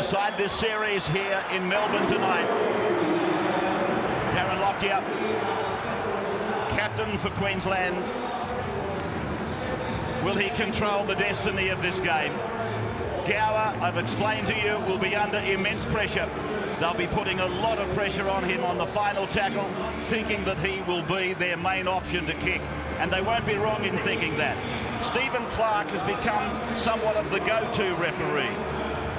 decide this series here in Melbourne tonight. Darren Lockyer, captain for Queensland. Will he control the destiny of this game? Gower, I've explained to you, will be under immense pressure. They'll be putting a lot of pressure on him on the final tackle, thinking that he will be their main option to kick, and they won't be wrong in thinking that. Stephen Clark has become somewhat of the go-to referee.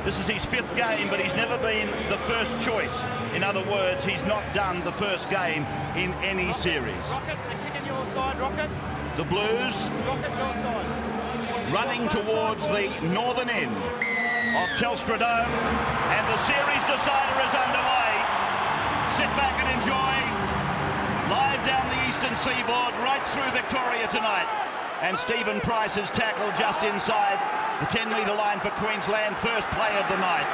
This is his 5th game, but he's never been the first choice. In other words, he's not done the first game in any series. Rocket, they're kicking your side, Rocket. The Blues Rocket, your side. running towards the northern end of Telstra Dome, and the series decider is underway. Sit back and enjoy. Live down the eastern seaboard, right through Victoria tonight. And Stephen Price's tackle just inside the 10-metre line for Queensland, first play of the night.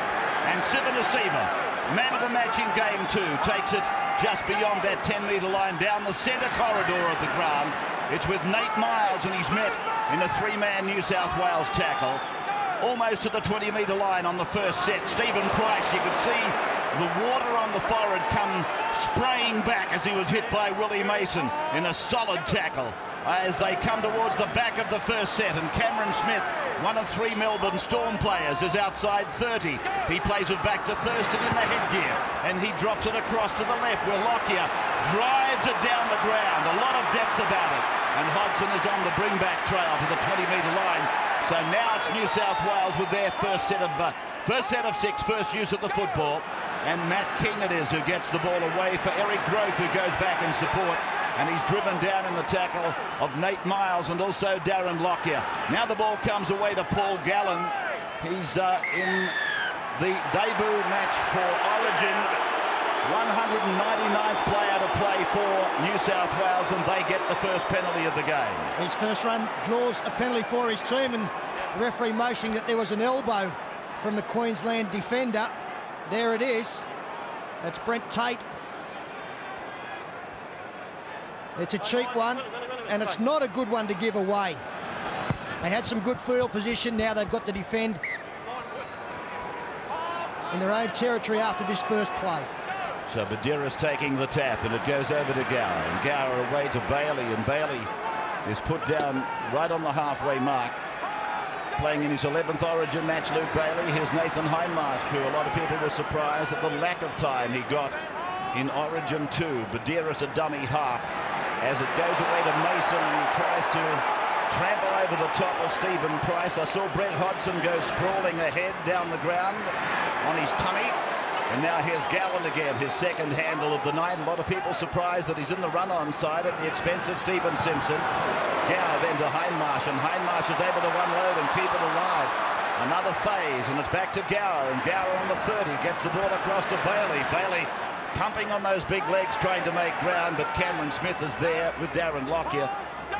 And Sivanasiva, man of the match in game 2, takes it just beyond that 10-metre line down the centre corridor of the ground. It's with Nate Miles, and he's met in a 3-man New South Wales tackle, almost to the 20-metre line on the first set. Stephen Price, you could see the water on the forehead come spraying back as he was hit by Willie Mason in a solid tackle as they come towards the back of the first set. And Cameron Smith, one of 3 Melbourne Storm players, is outside 30. He plays it back to Thurston in the headgear, and he drops it across to the left where Lockyer drives it down the ground. A lot of depth about it. And Hodgson is on the bring-back trail to the 20-metre line. So now it's New South Wales with their first set of 6, first use of the football. And Matt King it is who gets the ball away for Eric Grove, who goes back in support. And he's driven down in the tackle of Nate Miles and also Darren Lockyer. Now the ball comes away to Paul Gallen. He's in the debut match for Origin. 199th player to play for New South Wales, and they get the first penalty of the game. His first run draws a penalty for his team, and the referee motioning that there was an elbow from the Queensland defender. There it is. That's Brent Tate. It's a cheap one, and it's not a good one to give away. They had some good field position. Now they've got to defend in their own territory after this first play. So Badira's taking the tap, and it goes over to Gower, and Gower away to Bailey, and Bailey is put down right on the halfway mark. Playing in his 11th Origin match, Luke Bailey. Here's Nathan Hindmarsh, who a lot of people were surprised at the lack of time he got in Origin 2. Badira's a dummy half as it goes away to Mason, and he tries to trample over the top of Stephen Price. I saw Brett Hodgson go sprawling ahead down the ground on his tummy. And now here's Gallen again, his 2nd handle of the night. A lot of people surprised that he's in the run-on side at the expense of Stephen Simpson. Gower then to Hindmarsh, and Hindmarsh is able to unload and keep it alive. Another phase, and it's back to Gower, and Gower on the 30 gets the ball across to Bailey. Bailey pumping on those big legs, trying to make ground, but Cameron Smith is there with Darren Lockyer,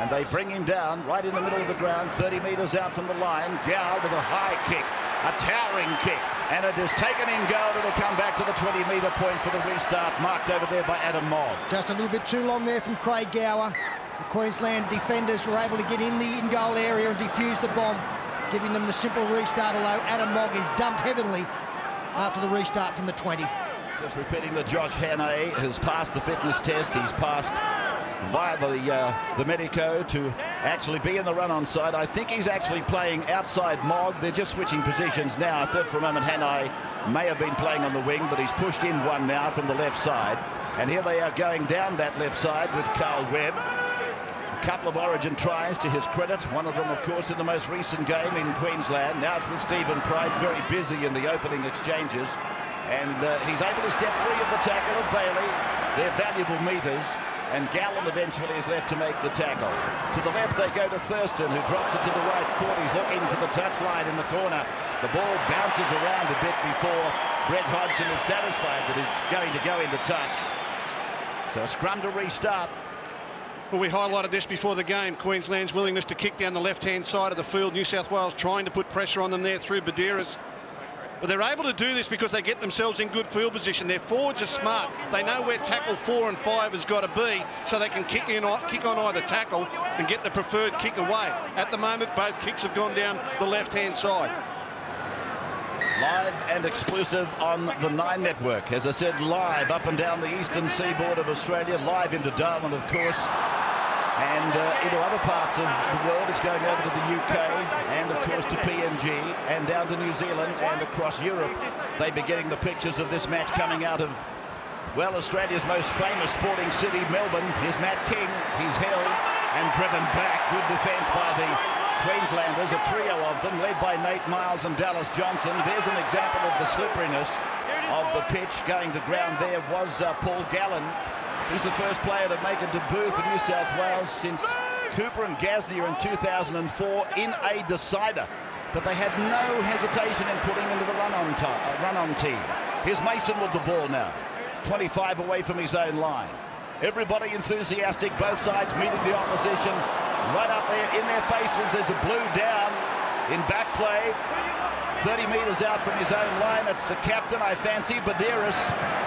and they bring him down right in the middle of the ground, 30 metres out from the line. Gower with a high kick, a towering kick, and it is taken in goal. It'll come back to the 20-metre point for the restart, marked over there by Adam Mogg. Just a little bit too long there from Craig Gower. The Queensland defenders were able to get in the in-goal area and defuse the bomb, giving them the simple restart, although Adam Mogg is dumped heavily after the restart from the 20. Just repeating that Josh Hannay has passed the fitness test. He's passed via the medico to actually be in the run-on side. I think he's actually playing outside Mogg. They're just switching positions now. I thought for a moment Hannay may have been playing on the wing, but he's pushed in one now from the left side. And here they are going down that left side with Carl Webb. A couple of Origin tries to his credit. One of them, of course, in the most recent game in Queensland. Now it's with Stephen Price, very busy in the opening exchanges. And he's able to step free of the tackle of Bailey. They're valuable metres. And Gallen eventually is left to make the tackle. To the left they go to Thurston, who drops it to the right foot. He's looking for the touchline in the corner. The ball bounces around a bit before Brett Hodgson is satisfied that it's going to go into touch. So a scrum to restart. Well, we highlighted this before the game. Queensland's willingness to kick down the left-hand side of the field. New South Wales trying to put pressure on them there through Badira's. But they're able to do this because they get themselves in good field position. Their forwards are smart. They know where tackle 4 and 5 has got to be, so they can kick on either tackle and get the preferred kick away. At the moment, both kicks have gone down the left-hand side. Live and exclusive on the Nine Network. As I said, live up and down the eastern seaboard of Australia, live into Darwin, of course, and into other parts of the world. It's going over to the UK and, of course, to PNG and down to New Zealand and across Europe. They'll be getting the pictures of this match coming out of, well, Australia's most famous sporting city, Melbourne. Here's Matt King. He's held and driven back. Good defence by the Queenslanders, a trio of them, led by Nate Miles and Dallas Johnson. There's an example of the slipperiness of the pitch. Going to ground there was Paul Gallen. He's the first player to make a debut for New South Wales since Cooper and Gasnier in 2004 in a decider. But they had no hesitation in putting into the run-on tee. Here's Mason with the ball now, 25 away from his own line. Everybody enthusiastic, both sides meeting the opposition. Right up there in their faces, there's a blue down in back play. 30 metres out from his own line. It's the captain, I fancy, Badiris.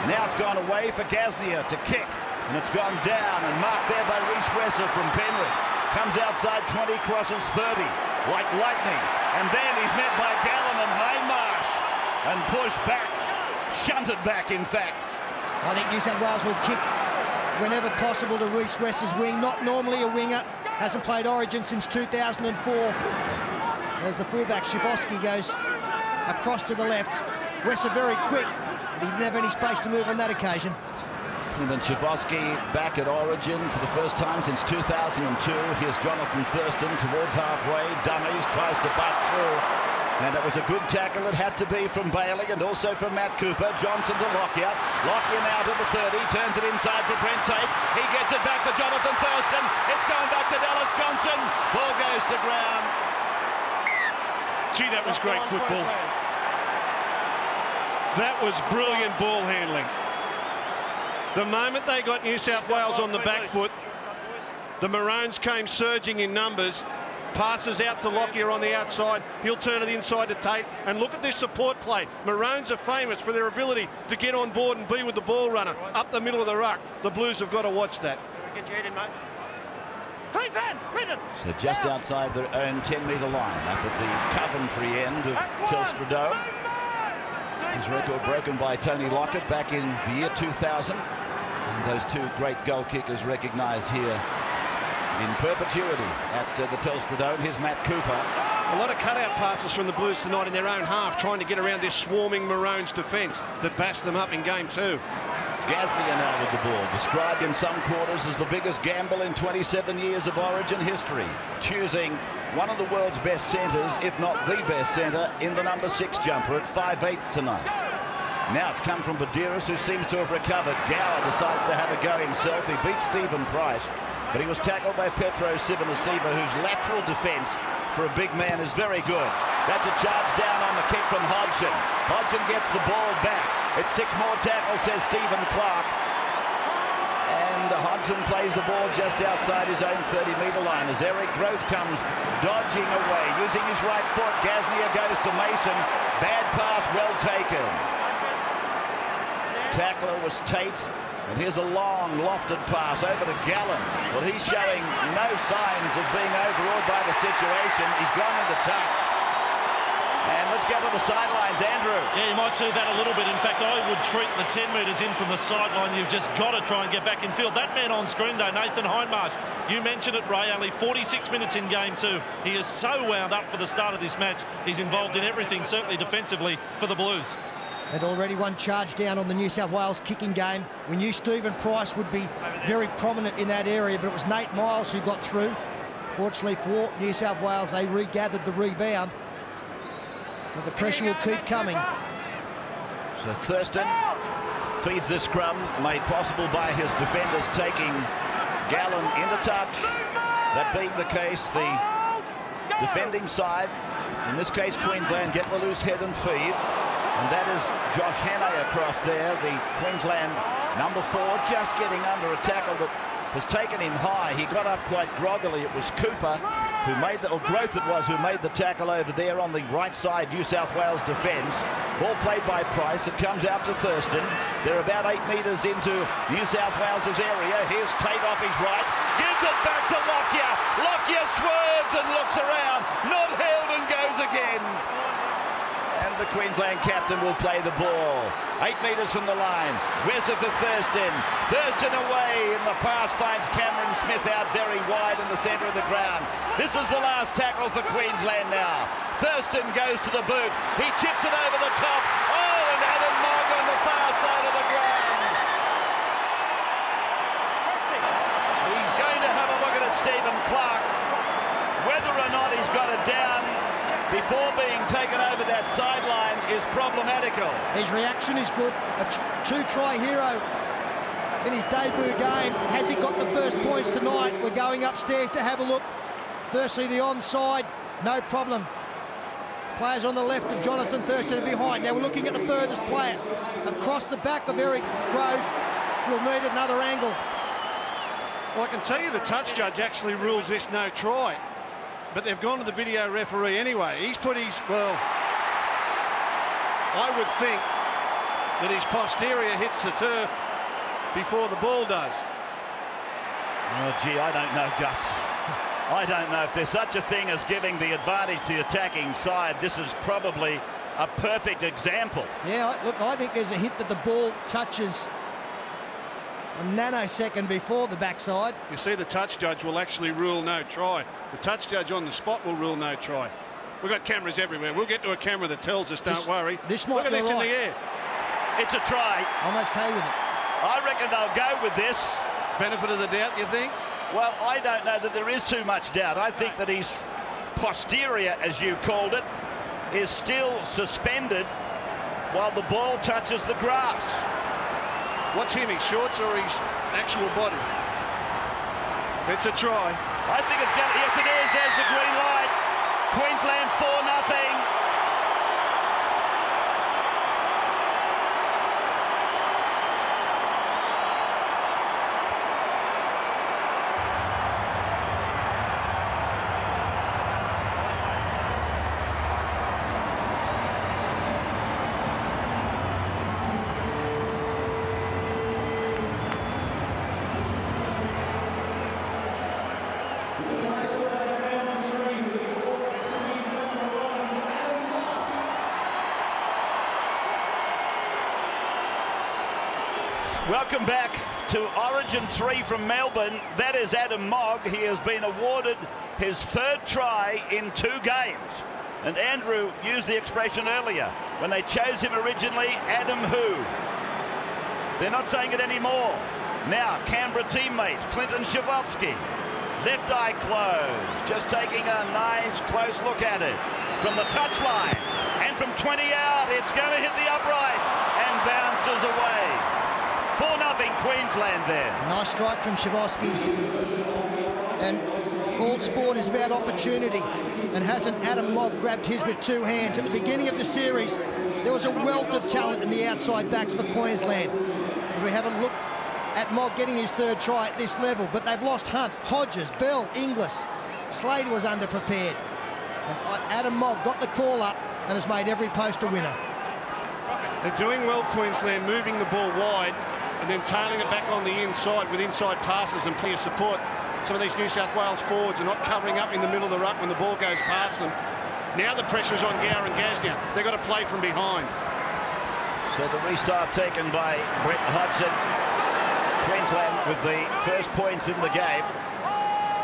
Now it's gone away for Gasnier to kick. And it's gone down and marked there by Reece Wesser from Penrith. Comes outside 20, crosses 30 like lightning. And then he's met by Gallen and Hindmarsh and pushed back, shunted back, in fact. I think New South Wales will kick whenever possible to Reece Wesser's wing. Not normally a winger. Hasn't played Origin since 2004. As the fullback, Shivosky, goes across to the left. Wesser very quick, but he didn't have any space to move on that occasion. And then Shivosky back at Origin for the first time since 2002. Here's Jonathan Thurston towards halfway. Dummies, tries to bust through. And it was a good tackle. It had to be from Bailey and also from Matt Cooper. Johnson to Lockyer. Lockyer now to the 30. Turns it inside for Brent Tate. He gets it back for Jonathan Thurston. It's going back to Dallas Johnson. Ball goes to ground. Gee, that was great football. That was brilliant ball handling. The moment they got New South Wales on the back foot, the Maroons came surging in numbers. Passes out to Lockyer on the outside. He'll turn it inside to Tate. And look at this support play. Maroons are famous for their ability to get on board and be with the ball runner up the middle of the ruck. The Blues have got to watch that. So just outside their own 10-metre line, up at the Coventry end of Telstra Dome. His record broken by Tony Lockett back in the year 2000. And those two great goal kickers recognised here in perpetuity at the Telstra Dome. Here's Matt Cooper. A lot of cutout passes from the Blues tonight in their own half, trying to get around this swarming Maroons defence that bashed them up in game 2. Gasnier now with the ball, described in some quarters as the biggest gamble in 27 years of Origin history, choosing one of the world's best centres, if not the best centre, in the number 6 jumper at 5/8 tonight. Now it's come from Badiris, who seems to have recovered. Gower decides to have a go himself. He beats Stephen Price, but he was tackled by Petro Sivanasiva, whose lateral defence for a big man is very good. That's a charge down on the kick from Hodgson. Hodgson gets the ball back. It's 6 more tackles, says Stephen Clark. And Hodgson plays the ball just outside his own 30-metre line as Eric Groth comes dodging away, using his right foot. Gasnier goes to Mason. Bad pass, well taken. Tackler was Tate. And here's a long, lofted pass over to Gallen. Well, he's showing no signs of being overawed by the situation. He's gone into touch. And let's go to the sidelines, Andrew. Yeah, you might see that a little bit. In fact, I would treat the 10 metres in from the sideline. You've just got to try and get back in field. That man on screen, though, Nathan Hindmarsh, you mentioned it, Ray, only 46 minutes in game 2. He is so wound up for the start of this match. He's involved in everything, certainly defensively, for the Blues. Had already one charge down on the New South Wales kicking game. We knew Stephen Price would be very prominent in that area, but it was Nate Miles who got through. Fortunately for New South Wales, they regathered the rebound. But the pressure will keep coming. So Thurston feeds this scrum, made possible by his defenders taking Gallen into touch. That being the case, the defending side, in this case Queensland, get the loose head and feed. And that is Josh Hannay across there, the Queensland number 4, just getting under a tackle that has taken him high. He got up quite groggily. It was Cooper who made the, or Groth it was, who made the tackle over there on the right side New South Wales defence. Ball played by Price. It comes out to Thurston. They're about 8 metres into New South Wales' area. Here's Tate off his right. Gives it back to Lockyer. Lockyer swerves and looks around. Not held and goes again. And the Queensland captain will play the ball. 8 metres from the line. Wesser for Thurston. Thurston away in the pass finds Cameron Smith out very wide in the centre of the ground. This is the last tackle for Queensland now. Thurston goes to the boot. He chips it over the top. Oh, and Adam Mogg on the far side of the ground. He's going to have a look at it, Stephen Clark. Whether or not he's got it down before being taken over that sideline is problematical. His reaction is good. A two-try hero in his debut game. Has he got the first points tonight? We're going upstairs to have a look. Firstly, the onside, no problem. Players on the left of Jonathan Thurston are behind. Now we're looking at the furthest player. Across the back of Eric Grove, we'll need another angle. Well, I can tell you the touch judge actually rules this no try. But they've gone to the video referee anyway. He's put his, well, I would think that his posterior hits the turf before the ball does. Oh, gee, I don't know, Gus. I don't know if there's such a thing as giving the advantage to the attacking side. This is probably a perfect example. Yeah, look, I think there's a hit that the ball touches a nanosecond before the backside. You see, the touch judge will actually rule no try. The touch judge on the spot will rule no try. We've got cameras everywhere. We'll get to a camera that tells us, don't worry. Look at this in the air. It's a try. I'm okay with it. I reckon they'll go with this. Benefit of the doubt, you think? Well, I don't know that there is too much doubt. I think that his posterior, as you called it, is still suspended while the ball touches the grass. What's him, his shorts or his actual body? It's a try. I think it's going to, yes it is, there's the green light. Queensland 4-0. Welcome back to Origin 3 from Melbourne. That is Adam Mogg. He has been awarded his third try in 2 games. And Andrew used the expression earlier. When they chose him originally, Adam who? They're not saying it anymore. Now, Canberra teammate Clinton Shavovsky. Left eye closed. Just taking a nice close look at it. From the touchline. And from 20 out, it's going to hit the upright. And bounces away. 4-0 Queensland there. Nice strike from Shavovsky. And all sport is about opportunity. And hasn't Adam Mogg grabbed his with 2 hands? At the beginning of the series, there was a wealth of talent in the outside backs for Queensland. As we have a look at Mogg getting his 3rd try at this level, but they've lost Hunt, Hodges, Bell, Inglis. Slater was underprepared. And Adam Mogg got the call up and has made every post a winner. They're doing well, Queensland, moving the ball wide and then tailing it back on the inside with inside passes and plenty of support. Some of these New South Wales forwards are not covering up in the middle of the ruck when the ball goes past them. Now the pressure's on Gower and Gasnier. They've got to play from behind. So the restart taken by Brett Hodgson. Queensland with the first points in the game.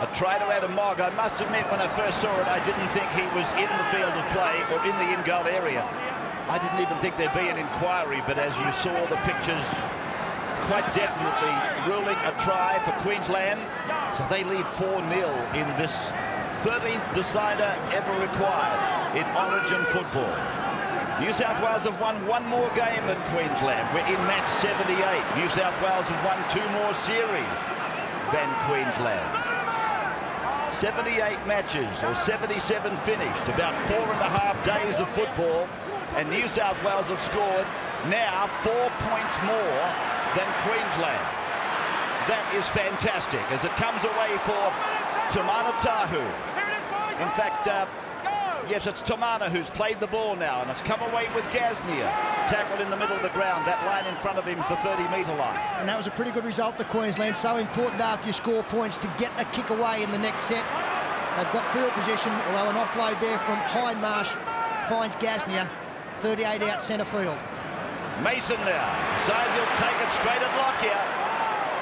A try to Adam Mogg. I must admit, when I first saw it, I didn't think he was in the field of play or in the in-goal area. I didn't even think there'd be an inquiry, but as you saw the pictures, quite definitely ruling a try for Queensland. So they lead 4-0 in this 13th decider ever required in Origin football. New South Wales have won 1 more game than Queensland. We're in match 78. New South Wales have won 2 more series than Queensland. 78 matches, or 77 finished, about 4.5 days of football, and New South Wales have scored now 4 points more than Queensland. That is fantastic as it comes away for Tamana Tahu. In fact, yes, it's Tamana who's played the ball now, and it's come away with Gasnier. Tackled in the middle of the ground. That line in front of him is the 30-metre line. And that was a pretty good result for Queensland. So important after you score points to get a kick away in the next set. They've got field position, although an offload there from Hindmarsh finds Gasnier. 38 out centre field. Mason now decides he'll take it straight at Lockyer.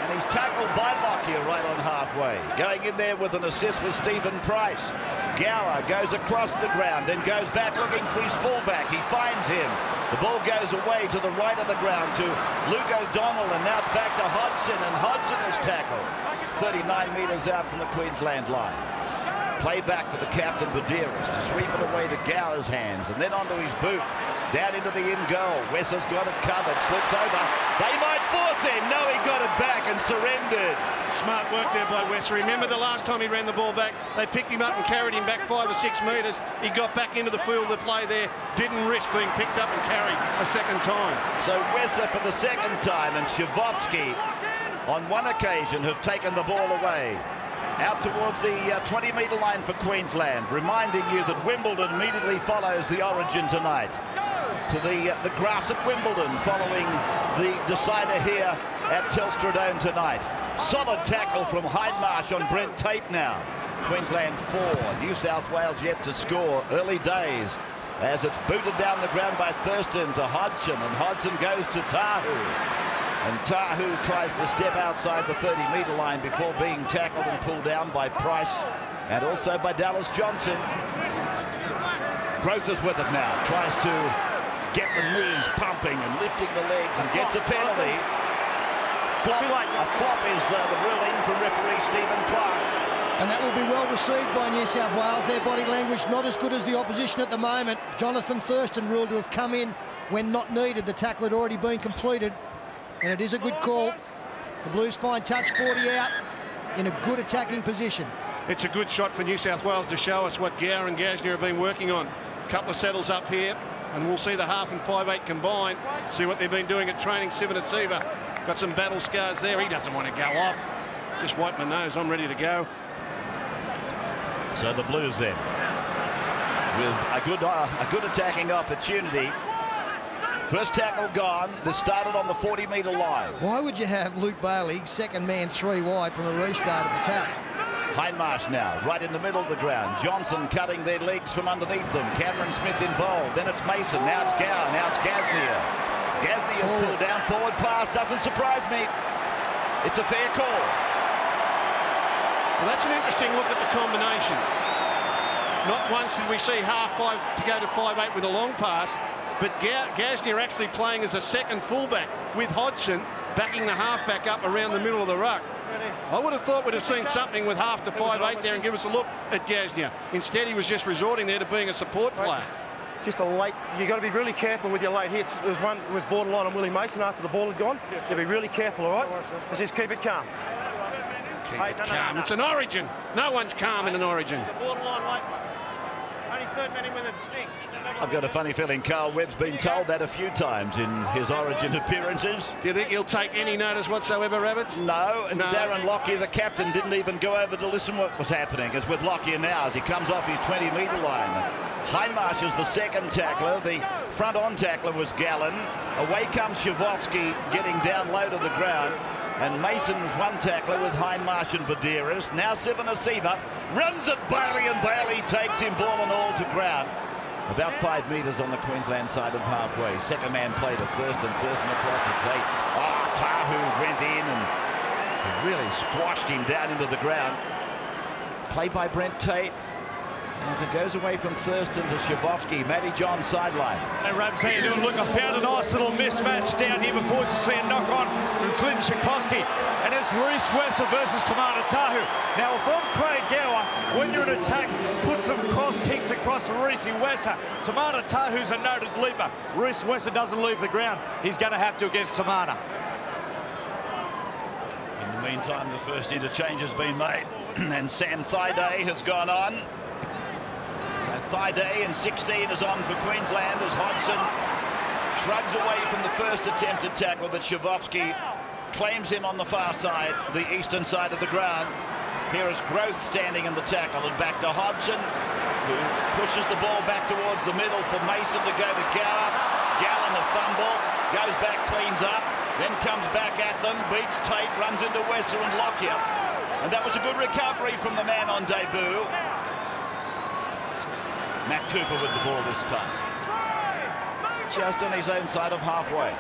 And he's tackled by Lockyer right on halfway. Going in there with an assist was Stephen Price. Gower goes across the ground, then goes back looking for his fullback. He finds him. The ball goes away to the right of the ground to Luke O'Donnell, and now it's back to Hodgson, and Hodgson is tackled 39 metres out from the Queensland line. Play back for the captain, Badeiras, to sweep it away to Gower's hands, and then onto his boot. Down into the in-goal. Wesser's got it covered, slips over. They might force him. No, he got it back and surrendered. Smart work there by Wesser. Remember the last time he ran the ball back, they picked him up and carried him back 5 or 6 metres. He got back into the field of play there, didn't risk being picked up and carried a second time. So Wesser for the second time, and Shavovsky on one occasion have taken the ball away. Out towards the 20-metre line for Queensland, reminding you that Wimbledon immediately follows the Origin tonight. To the grass at Wimbledon following the decider here at Telstra Dome tonight. Solid tackle from Hindmarsh on Brent Tate now. Queensland 4, New South Wales yet to score. Early days as it's booted down the ground by Thurston to Hodgson, and Hodgson goes to Tahu. And Tahu tries to step outside the 30-metre line before being tackled and pulled down by Price and also by Dallas Johnson. Growth is with it now, tries to get the knees pumping and lifting the legs and gets a penalty. Flop, a flop is the ruling from referee Stephen Clark. And that will be well received by New South Wales. Their body language not as good as the opposition at the moment. Jonathan Thurston ruled to have come in when not needed. The tackle had already been completed. And it is a good call. The Blues find touch 40 out in a good attacking position. It's a good shot for New South Wales to show us what Gower and Gasnier have been working on. A couple of settles up here, and we'll see the half and 5/8 combined. See what they've been doing at training. Sivanasiva got some battle scars there. He doesn't want to go off. Just wipe my nose. I'm ready to go. So the Blues then, with a good attacking opportunity. First tackle gone. This started on the 40-metre line. Why would you have Luke Bailey, second man 3 wide from a restart of the tap? Hindmarsh now, right in the middle of the ground. Johnson cutting their legs from underneath them. Cameron Smith involved. Then it's Mason. Now it's Gower. Now it's Gasnier. Gasnier's pulled down, forward pass. Doesn't surprise me. It's a fair call. Well, that's an interesting look at the combination. Not once did we see half 5 to go to 5/8 with a long pass, but Gasnier actually playing as a second fullback with Hodgson backing the halfback up around the middle of the ruck. I would have thought we'd have seen something with half to 5/8 there and give us a look at Gasnier. Instead, he was just resorting there to being a support player. Just a late. You got to be really careful with your late hits. There was one that was borderline on Willie Mason after the ball had gone. So be really careful, all right? But just keep it calm. Keep it calm. It's an Origin. No one's calm in an Origin. Borderline late one. Only third man in with a stink. I've got a funny feeling Carl Webb's been told that a few times in his Origin appearances. Do you think he'll take any notice whatsoever, Rabbits? No, and Darren Lockyer, the captain, didn't even go over to listen what was happening. As with Lockyer now, as he comes off his 20-metre line. Hindmarsh is the second tackler. The front-on tackler was Gallen. Away comes Shavovsky, getting down low to the ground. And Mason was one tackler with Hindmarsh and Badeiras. Now Sivanasiva runs at Bailey, and Bailey takes him ball and all to ground. About 5 metres on the Queensland side of halfway. Second man play to Thurston. Thurston across to Tate. Tahu went in and really squashed him down into the ground. Play by Brent Tate. As it goes away from Thurston to Shavovsky. Matty John sideline. Hey Rabs, how you doing? Look, I found a nice little mismatch down here before. You see a knock on from Clint Sikorsky. And it's Reece Wesser versus Tamata Tahu. Now, if I'm Craig Gower, when you're in attack, put some cross kicks across to Reece Wesser. Tamata Tahu's a noted leaper. Reece Wesser doesn't leave the ground. He's going to have to against Tamata. In the meantime, the first interchange has been made. And Sam Thaiday has gone on. So Thaiday in 16 is on for Queensland as Hodgson shrugs away from the first attempted tackle, but Shavovsky claims him on the far side, the eastern side of the ground. Here is Growth standing in the tackle, and back to Hodgson, who pushes the ball back towards the middle for Mason to go to Gower. Gallen a fumble, goes back, cleans up, then comes back at them, beats Tate, runs into Wesser and Lockyer. And that was a good recovery from the man on debut. Matt Cooper with the ball this time. just on his own side of halfway.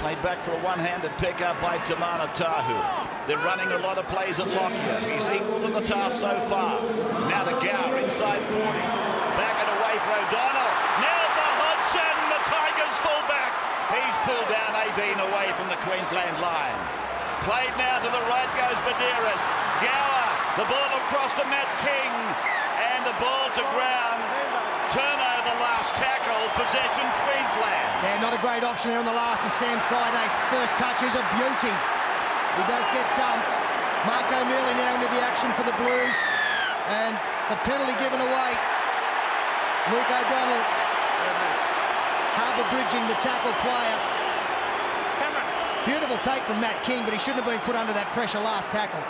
Played back for a one-handed pick-up by Tamana Tahu. They're running a lot of plays at Lockyer. He's equal to the task so far. Now to Gower inside 40. Back and away for O'Donnell. Now for Hodgson, the Tigers fullback. He's pulled down 18 away from the Queensland line. Played now to the right goes Badeiras. Gower, the ball across to Matt King. And the ball to ground. Turnover, last tackle, possession Queensland. Yeah, not a great option there on the last of Sam Thaida's first touch is a beauty. He does get dumped. Mark O'Mealy now into the action for the Blues. And the penalty given away. Luke O'Donnell harbour bridging the tackle player. Beautiful take from Matt King, but he shouldn't have been put under that pressure last tackle.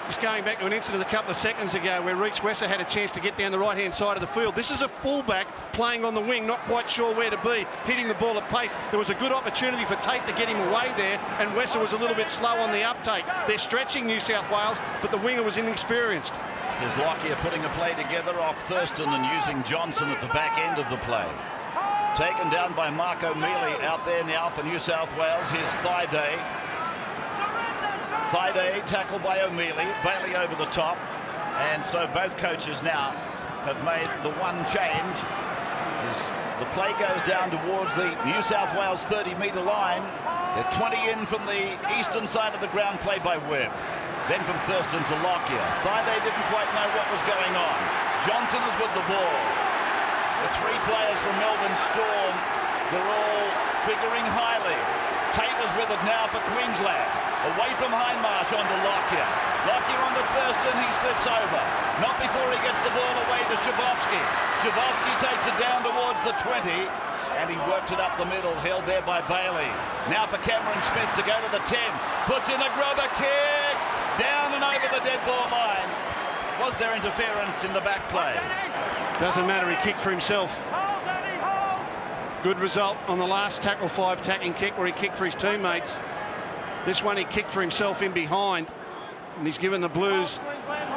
Just going back to an incident a couple of seconds ago where Reece Wesser had a chance to get down the right-hand side of the field. This is a fullback playing on the wing, not quite sure where to be, hitting the ball at pace. There was a good opportunity for Tate to get him away there, and Wesser was a little bit slow on the uptake. They're stretching New South Wales, but the winger was inexperienced. Here's Lockyer putting a play together off Thurston and using Johnson at the back end of the play. Taken down by Mark O'Mealy out there now for New South Wales. Here's Thaiday. Thaiday tackled by O'Mealy, Bailey over the top, and so both coaches now have made the one change. As the play goes down towards the New South Wales 30-metre line. They're 20 in from the eastern side of the ground, played by Webb. Then from Thurston to Lockyer. Thaiday didn't quite know what was going on. Johnson is with the ball. The three players from Melbourne Storm, they're all figuring highly. Tate is with it now for Queensland. Away from Hindmarsh onto Lockyer. Lockyer onto Thurston, he slips over. Not before he gets the ball away to Shabovsky. Shabovsky takes it down towards the 20, and he works it up the middle, held there by Bailey. Now for Cameron Smith to go to the 10. Puts in a grubber kick. Down and over the dead ball line. Was there interference in the back play? Doesn't matter, he kicked for himself. Good result on the last tackle 5 tacking kick where he kicked for his teammates. This one he kicked for himself in behind, and he's given the Blues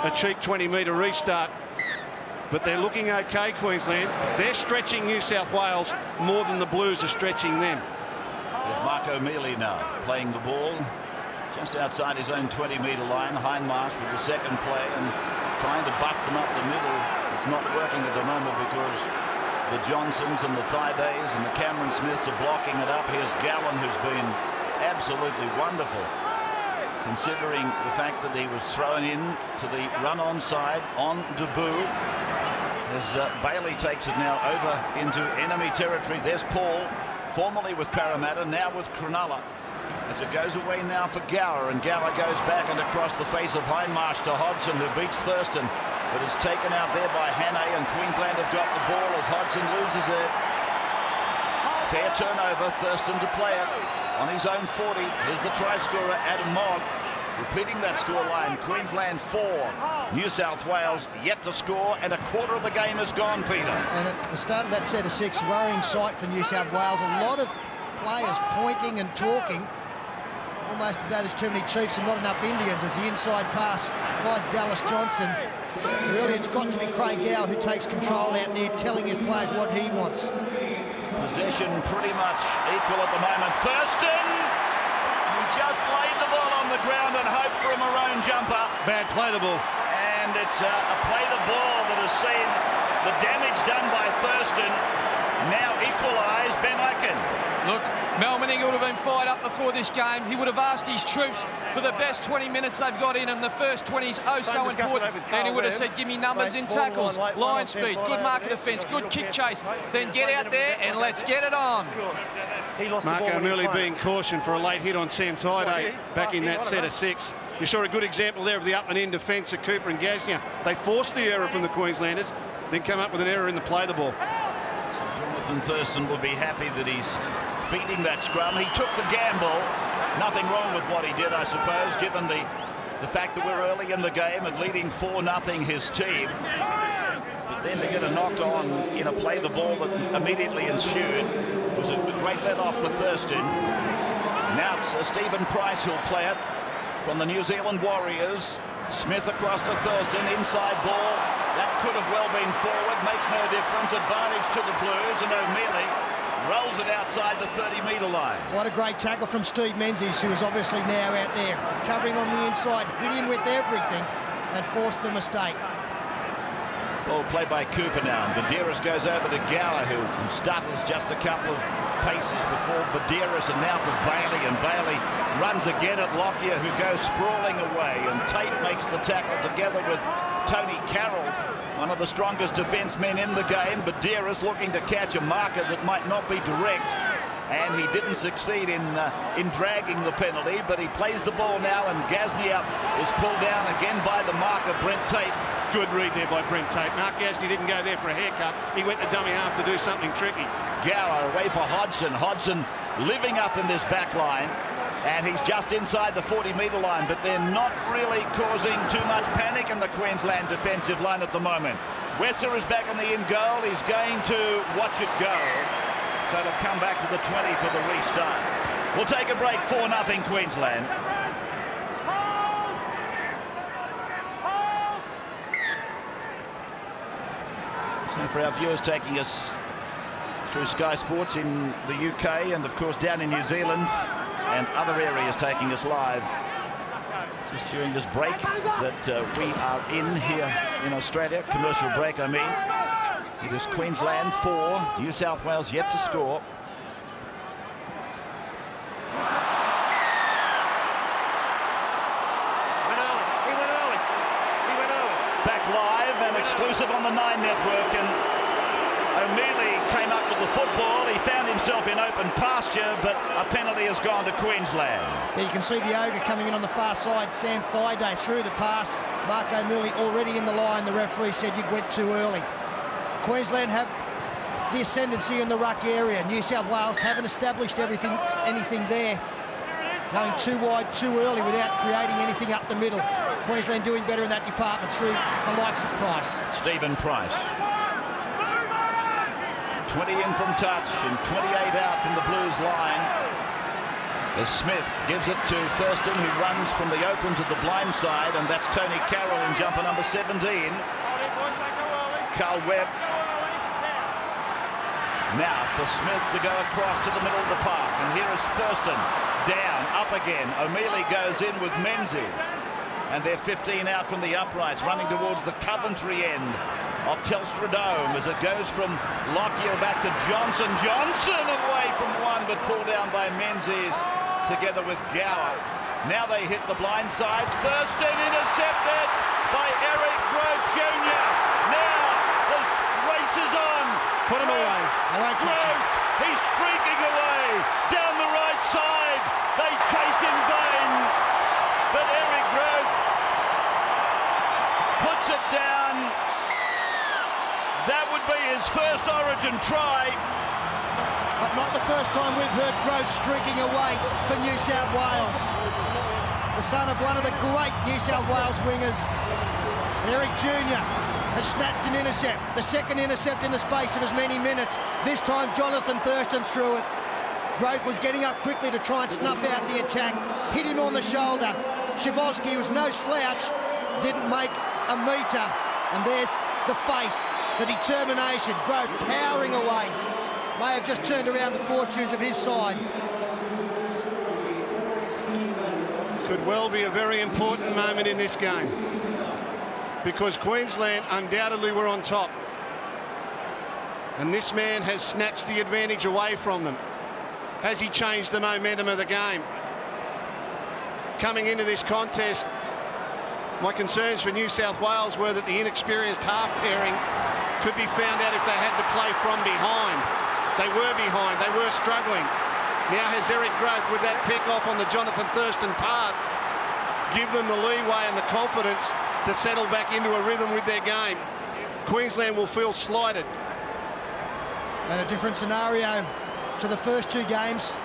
a cheap 20-metre restart. But they're looking okay, Queensland. They're stretching New South Wales more than the Blues are stretching them. There's Mark O'Mealy now playing the ball just outside his own 20-metre line. Hindmarsh with the second play and trying to bust them up the middle. It's not working at the moment because the Johnsons and the Thaidays and the Cameron Smiths are blocking it up. Here's Gallen, who's been absolutely wonderful, considering the fact that he was thrown in to the run-on side on debut. As Bailey takes it now over into enemy territory. There's Paul, formerly with Parramatta, now with Cronulla. As it goes away now for Gower, and Gower goes back and across the face of Hindmarsh to Hodgson, who beats Thurston, but is taken out there by Hannay, and Queensland have got the ball as Hodgson loses it. Fair turnover, Thurston to play it on his own 40. Here's the try scorer, Adam Mogg, repeating that scoreline. Queensland 4, New South Wales yet to score, and a quarter of the game is gone, Peter. And at the start of that set of 6, worrying sight for New South Wales. A lot of players pointing and talking, almost as though there's too many Chiefs and not enough Indians, as the inside pass finds Dallas Johnson. Really, it's got to be Craig Gower who takes control out there, telling his players what he wants. Possession pretty much equal at the moment. Thurston, he just laid the ball on the ground and hoped for a maroon jumper. Bad play the ball. And it's a play the ball that has seen the damage done by Thurston now equalise Ben Aiken. Look, Mel Manning would have been fired up before this game. He would have asked his troops for the best 20 minutes they've got in them. The first 20 is oh so important. And he would have said, give me numbers in tackles, line speed, good market defence, good kick chase. Then get out there and let's get it on. Mark O'Mealy being cautioned for a late hit on Sam Thaiday back in that set of 6. You saw a good example there of the up and in defence of Cooper and Gaznia. They forced the error from the Queenslanders, then come up with an error in the play the ball. So Jonathan Thurston will be happy that he's feeding that scrum. He took the gamble. Nothing wrong with what he did, I suppose, given the fact that we're early in the game and leading 4-0 his team. But then to get a knock on in a play the ball that immediately ensued was a great let-off for Thurston. Now it's Stephen Price who'll play it from the New Zealand Warriors. Smith across to Thurston, inside ball. That could have well been forward, makes no difference. Advantage to the Blues, and O'Mealy rolls it outside the 30-metre line. What a great tackle from Steve Menzies, who is obviously now out there. Covering on the inside, hit him with everything and forced the mistake. Ball played by Cooper now, and Badeiras goes over to Gower, who stutters just a couple of paces before Badeiras, and now for Bailey, and Bailey runs again at Lockyer, who goes sprawling away, and Tate makes the tackle together with Tony Carroll, one of the strongest defencemen in the game. Badeiras looking to catch a marker that might not be direct, and he didn't succeed in dragging the penalty, but he plays the ball now, and Gaznia is pulled down again by the marker, Brent Tate. Good read there by Brent Tate. Mark Gasney didn't go there for a haircut. He went to dummy half to do something tricky. Gower away for Hodgson. Hodgson living up in this back line, and he's just inside the 40-metre line, but they're not really causing too much panic in the Queensland defensive line at the moment. Wesser is back in the in goal. He's going to watch it go, so it'll come back to the 20 for the restart. We'll take a break, 4-0 Queensland. So for our viewers taking us through Sky Sports in the UK, and of course down in New Zealand and other areas taking us live just during this break that we are in here in Australia, commercial break I mean. It is Queensland 4, New South Wales yet to score. Back live and exclusive on the 9 Network, and O'Mealy came up with the football. He found himself in open pasture, but a penalty has gone to Queensland. Here you can see the ogre coming in on the far side. Sam Thaiday through the pass. Mark O'Mealy already in the line. The referee said you went too early. Queensland have the ascendancy in the ruck area. New South Wales haven't established anything there. Going too wide too early without creating anything up the middle. Queensland doing better in that department through the likes of Price. Stephen Price. 20 in from touch and 28 out from the Blues line. As Smith gives it to Thurston, who runs from the open to the blind side, and that's Tony Carroll in jumper number 17. Carl Webb. Now for Smith to go across to the middle of the park, and here is Thurston. Down, up again. O'Mealy goes in with Menzies. And they're 15 out from the uprights, running towards the Coventry end of Telstra Dome as it goes from Lockyer back to Johnson. Johnson away from one, but pulled down by Menzies together with Gower. Now they hit the blind side. Thurston intercepted by Eric Grove Jr. Now the race is on. Put him away. Grove, he's streaking away down the right side. They chase in vain, but Eric Grove puts it down. That would be his first Origin try. But not the first time we've heard Grove streaking away for New South Wales. The son of one of the great New South Wales wingers, Eric Jr. has snapped an intercept. The second intercept in the space of as many minutes. This time Jonathan Thurston threw it. Grove was getting up quickly to try and snuff out the attack. Hit him on the shoulder. Szybolski was no slouch. Didn't make a metre. And there's the face, the determination. Grove powering away. May have just turned around the fortunes of his side. Could well be a very important moment in this game, because Queensland undoubtedly were on top, and this man has snatched the advantage away from them. Has he changed the momentum of the game? Coming into this contest, my concerns for New South Wales were that the inexperienced half pairing could be found out if they had to play from behind. They were behind, they were struggling. Now has Eric Grove, with that pick off on the Jonathan Thurston pass, give them the leeway and the confidence to settle back into a rhythm with their game. Queensland will feel slighted. And a different scenario to the first two games.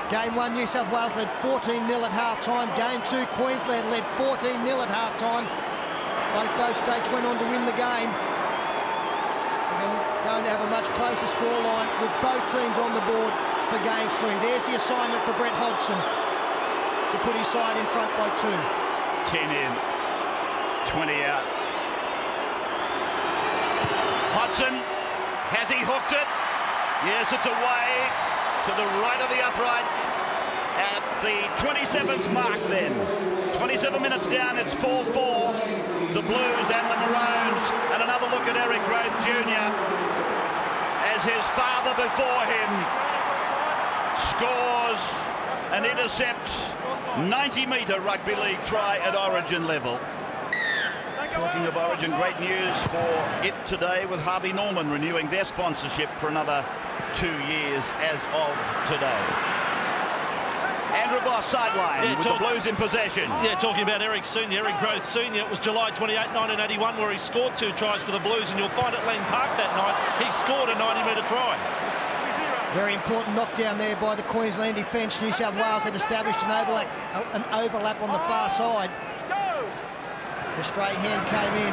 Game 1, New South Wales led 14-0 at half-time. Game 2, Queensland led 14-0 at half-time. Both those states went on to win the game. We're going to have a much closer scoreline with both teams on the board for Game 3. There's the assignment for Brett Hodgson to put his side in front by 2. 10 in, 20 out. Hodgson, has he hooked it? Yes, it's away to the right of the upright at the 27th mark then. 27 minutes down, it's 4-4. The Blues and the Maroons. And another look at Eric Grove Jr. as his father before him scores an intercept 90-metre rugby league try at Origin level. Talking of Origin, great news for it today with Harvey Norman renewing their sponsorship for another 2 years as of today. Andrew Voss sideline with the Blues in possession. Yeah, talking about Eric Senior, Eric Grove Senior. It was July 28, 1981 where he scored 2 tries for the Blues, and you'll find at Lang Park that night he scored a 90-metre try. Very important knockdown there by the Queensland defence. New South Wales had established an overlap on the far side. The straight hand came in,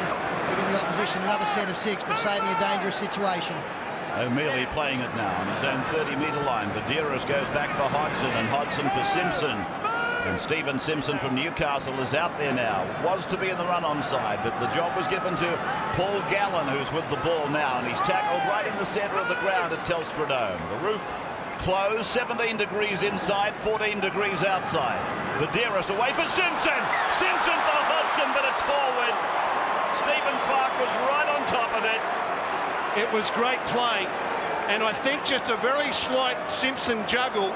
giving the opposition another set of 6, but saving a dangerous situation. O'Mealy playing it now on his own 30-metre line. Badeiras goes back for Hodgson, and Hodgson for Simpson. And Stephen Simpson from Newcastle is out there now. Was to be in the run-on side, but the job was given to Paul Gallen, who's with the ball now, and he's tackled right in the centre of the ground at Telstra Dome. The roof closed, 17 degrees inside, 14 degrees outside. Badeiras away for Simpson. Simpson for Hodgson, but it's forward. Stephen Clark was right on top of it. It was great play, and I think just a very slight Simpson juggle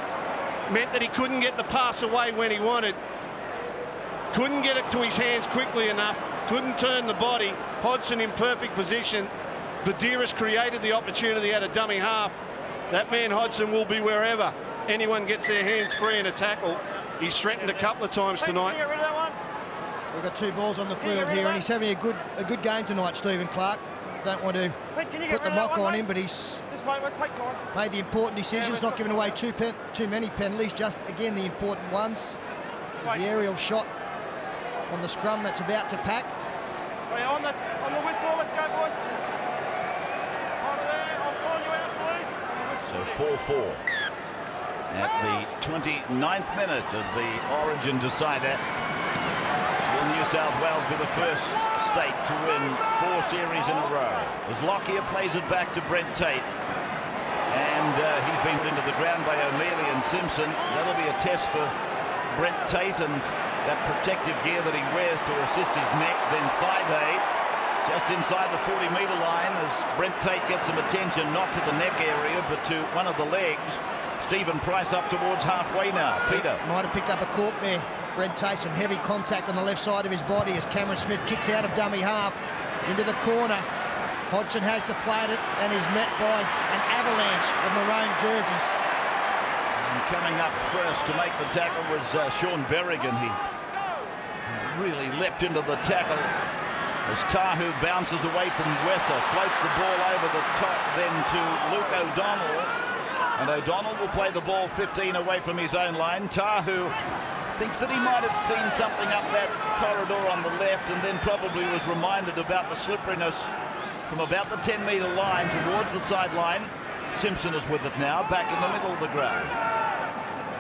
meant that he couldn't get the pass away when he wanted. Couldn't get it to his hands quickly enough, couldn't turn the body. Hodgson in perfect position. Badeiras created the opportunity at a dummy half. That man Hodgson will be wherever anyone gets their hands free in a tackle. He's threatened a couple of times tonight. We've got 2 balls on the field here, and he's having a good game tonight, Stephen Clark. Don't want to put the mock on him, but he's made the important decisions, not giving away too many penalties, just, again, the important ones. There's the aerial shot on the scrum that's about to pack. On the whistle, let's go, boys. So 4-4 at the 29th minute of the Origin decider. Will New South Wales be the first state to win 4 series in a row? As Lockyer plays it back to Brent Tate, and he's been put into the ground by O'Mealy and Simpson. That'll be a test for Brent Tate and that protective gear that he wears to assist his neck. Then Thaiday just inside the 40-metre line as Brent Tate gets some attention, not to the neck area but to one of the legs. Stephen Price up towards halfway now. Peter might have picked up a cork there. Brent Tate, some heavy contact on the left side of his body as Cameron Smith kicks out of dummy half into the corner. Hodgson has to play it and is met by an avalanche of maroon jerseys. And coming up first to make the tackle was Sean Berrigan. He really leapt into the tackle as Tahu bounces away from Wesser, floats the ball over the top then to Luke O'Donnell, and O'Donnell will play the ball 15 away from his own line. Tahu thinks that he might have seen something up that corridor on the left, and then probably was reminded about the slipperiness from about the 10-metre line towards the sideline. Simpson is with it now, back in the middle of the ground.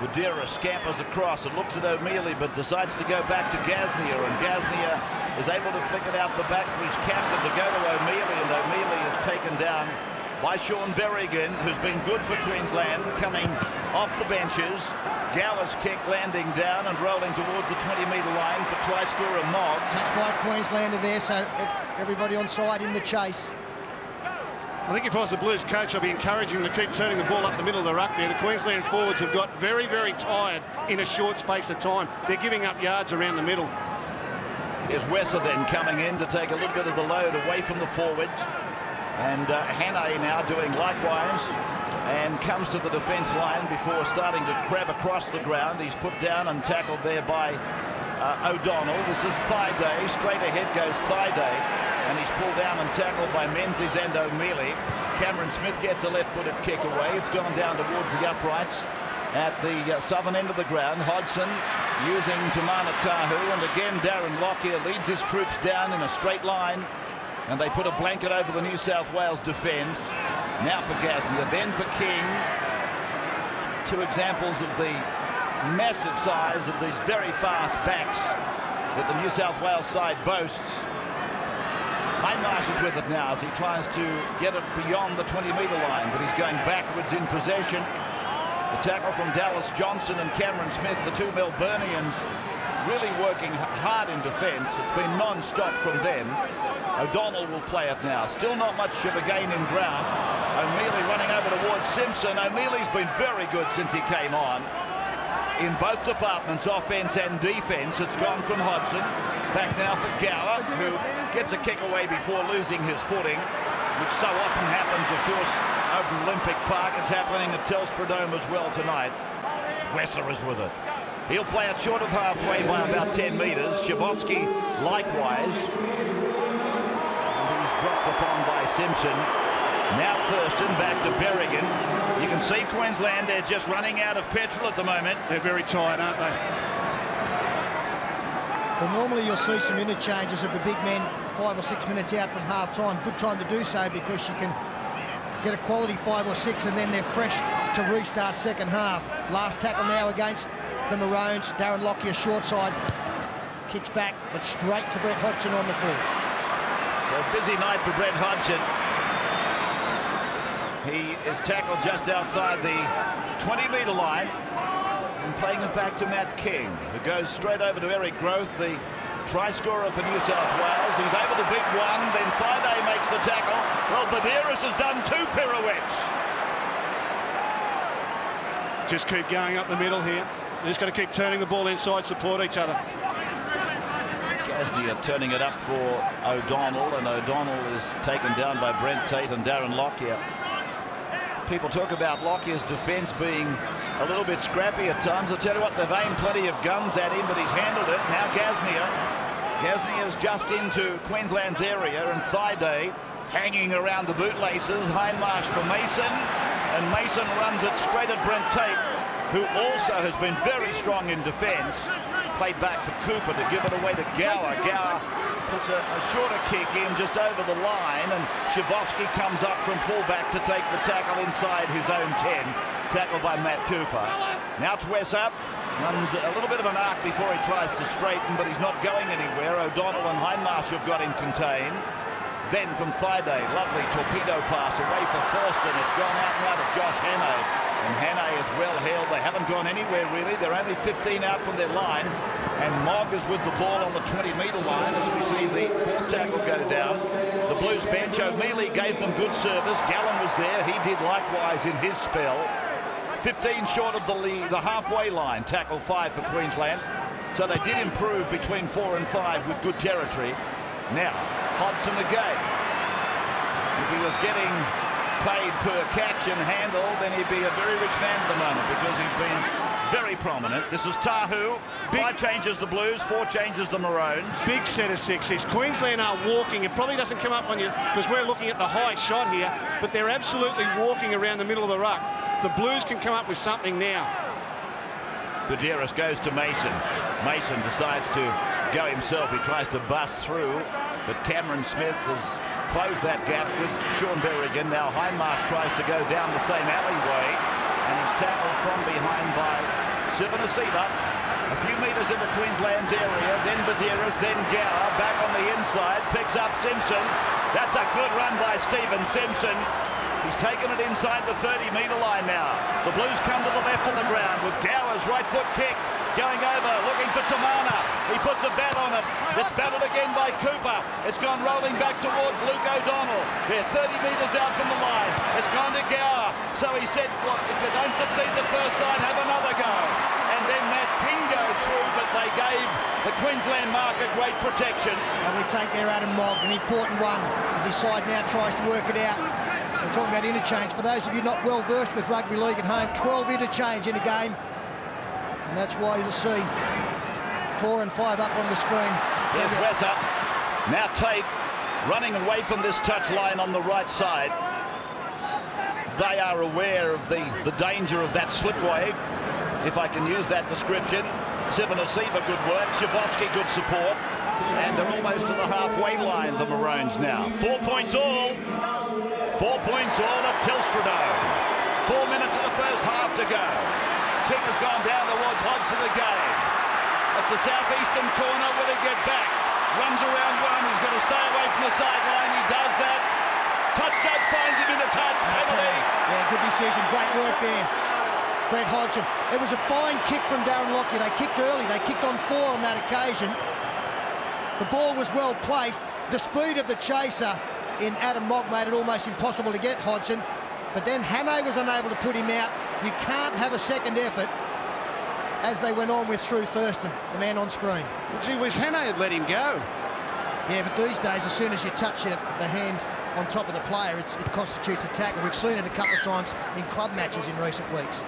Badeiras scampers across and looks at O'Mealy, but decides to go back to Gasnier, and Gasnier is able to flick it out the back for his captain to go to O'Mealy, and O'Mealy is taken down by Sean Berrigan, who's been good for Queensland, coming off the benches. Gowers kick landing down and rolling towards the 20-metre line for try scorer Mogg. Touched by a Queenslander there, so everybody on side in the chase. I think if I was the Blues coach, I'd be encouraging them to keep turning the ball up the middle of the ruck there. The Queensland forwards have got very, very tired in a short space of time. They're giving up yards around the middle. Here's Wesser then coming in to take a little bit of the load away from the forwards. And Hannay now doing likewise, and comes to the defence line before starting to crab across the ground. He's put down and tackled there by O'Donnell. This is Thaiday. Straight ahead goes Thaiday, and he's pulled down and tackled by Menzies and O'Mealy. Cameron Smith gets a left-footed kick away. It's gone down towards the uprights at the southern end of the ground. Hodgson using Tamana Tahu, and again Darren Lockyer leads his troops down in a straight line, and they put a blanket over the New South Wales defence. Now for Gasnier, then for King. 2 examples of the massive size of these very fast backs that the New South Wales side boasts. Hindmarsh is with it now as he tries to get it beyond the 20-metre line, but he's going backwards in possession. The tackle from Dallas Johnson and Cameron Smith, the two Melburnians, really working hard in defence. It's been non-stop from them. O'Donnell will play it now. Still not much of a gain in ground. O'Mealy running over towards Simpson. O'Mealy's been very good since he came on. In both departments, offence and defence. It's gone from Hodgson. Back now for Gower, who gets a kick away before losing his footing, which so often happens, of course, over Olympic Park. It's happening at Telstra Dome as well tonight. Wesser is with it. He'll play it short of halfway by about 10 metres. Shavovsky likewise. And he's dropped upon by Simpson. Now Thurston back to Berrigan. You can see Queensland, they're just running out of petrol at the moment. They're very tired, aren't they? Well, normally you'll see some interchanges of the big men 5 or 6 minutes out from half-time. Good time to do so because you can get a quality 5 or 6 and then they're fresh to restart second half. Last tackle now against the Maroons. Darren Lockyer short side. Kicks back, but straight to Brett Hodgson on the full. So a busy night for Brett Hodgson. He is tackled just outside the 20-metre line and playing it back to Matt King, who goes straight over to Eric Groth, the try scorer for New South Wales. He's able to beat one, then Friday makes the tackle. Well, Badeiras has done 2 pirouettes. Just keep going up the middle here. They're just got to keep turning the ball inside, support each other. Gasnier turning it up for O'Donnell, and O'Donnell is taken down by Brent Tate and Darren Lockyer. People talk about Lockyer's defence being a little bit scrappy at times. I'll tell you what, they've aimed plenty of guns at him, but he's handled it. Now Gasnier. Gasnier's just into Queensland's area, and Thaiday hanging around the bootlaces. Hindmarsh for Mason, and Mason runs it straight at Brent Tate, who also has been very strong in defence. Played back for Cooper to give it away to Gower. Gower puts a shorter kick in just over the line, and Shavovsky comes up from fullback to take the tackle inside his own 10. Tackled by Matt Cooper. Now it's Wesser. Runs a little bit of an arc before he tries to straighten, but he's not going anywhere. O'Donnell and Hindmarsh have got him contained. Then from Thaiday, lovely torpedo pass away for Thurston. It's gone out now to Josh Hannay. And Hannay is well held. They haven't gone anywhere really. They're only 15 out from their line. And Mogg is with the ball on the 20-metre line as we see the 4th tackle go down. The Blues bench, O'Mealy gave them good service. Gallen was there. He did likewise in his spell. 15 short of the halfway line. Tackle 5 for Queensland. So they did improve between 4 and 5 with good territory. Now, Hodgson again. If he was getting paid per catch and handle, then he'd be a very rich man at the moment because he's been very prominent. This is Tahu. 5 changes the Blues, 4 changes the Maroons. Big set of 6s. Queensland are walking. It probably doesn't come up on you because we're looking at the high shot here, but they're absolutely walking around the middle of the ruck. The Blues can come up with something now. Badeiras goes to Mason. Mason decides to go himself. He tries to bust through, but Cameron Smith has closed that gap with Sean Berrigan. Now Hindmarsh tries to go down the same alleyway, and he's tackled from behind by Sivanasiva. A few metres into Queensland's area, then Badeiras, then Gower, back on the inside, picks up Simpson. That's a good run by Stephen Simpson. He's taken it inside the 30-metre line now. The Blues come to the left of the ground with Gower's right foot kick. Going over, looking for Tamana. He puts a bat on it. It's batted again by Cooper. It's gone rolling back towards Luke O'Donnell. They're 30 metres out from the line. It's gone to Gower. So he said, well, if you don't succeed the first time, have another go. And then Matt King goes through, but they gave the Queensland marker great protection. Lovely take there, Adam Mogg, an important one as his side now tries to work it out. We're talking about interchange. For those of you not well versed with rugby league at home, 12 interchange in a game. And that's why you'll see 4 and 5 up on the screen. There's Wesser. Now Tate running away from this touch line on the right side. They are aware of the danger of that slipway, if I can use that description. Sivanasiva, good work. Shavovsky, good support. And they're almost to the halfway line, the Maroons now. 4 points all. 4 points all at Telstra Dome. 4 minutes of the first half to go. Kick has gone down towards Hodgson again. That's the southeastern corner. Will he get back? runs around one. He's got to stay away from the sideline. He does that. Touch judge finds him in the touch. Penalty. Yeah, good decision. Great work there. Brett Hodgson. It was a fine kick from Darren Lockyer. They kicked early. They kicked on 4 on that occasion. The ball was well placed. The speed of the chaser in Adam Mogg made it almost impossible to get Hodgson. But then Hannay was unable to put him out. You can't have a second effort as they went on with through Thurston, the man on screen. Well, gee whiz, Hannay had let him go. Yeah, but these days, as soon as you touch the hand on top of the player, it constitutes a tackle. We've seen it a couple of times in club matches in recent weeks.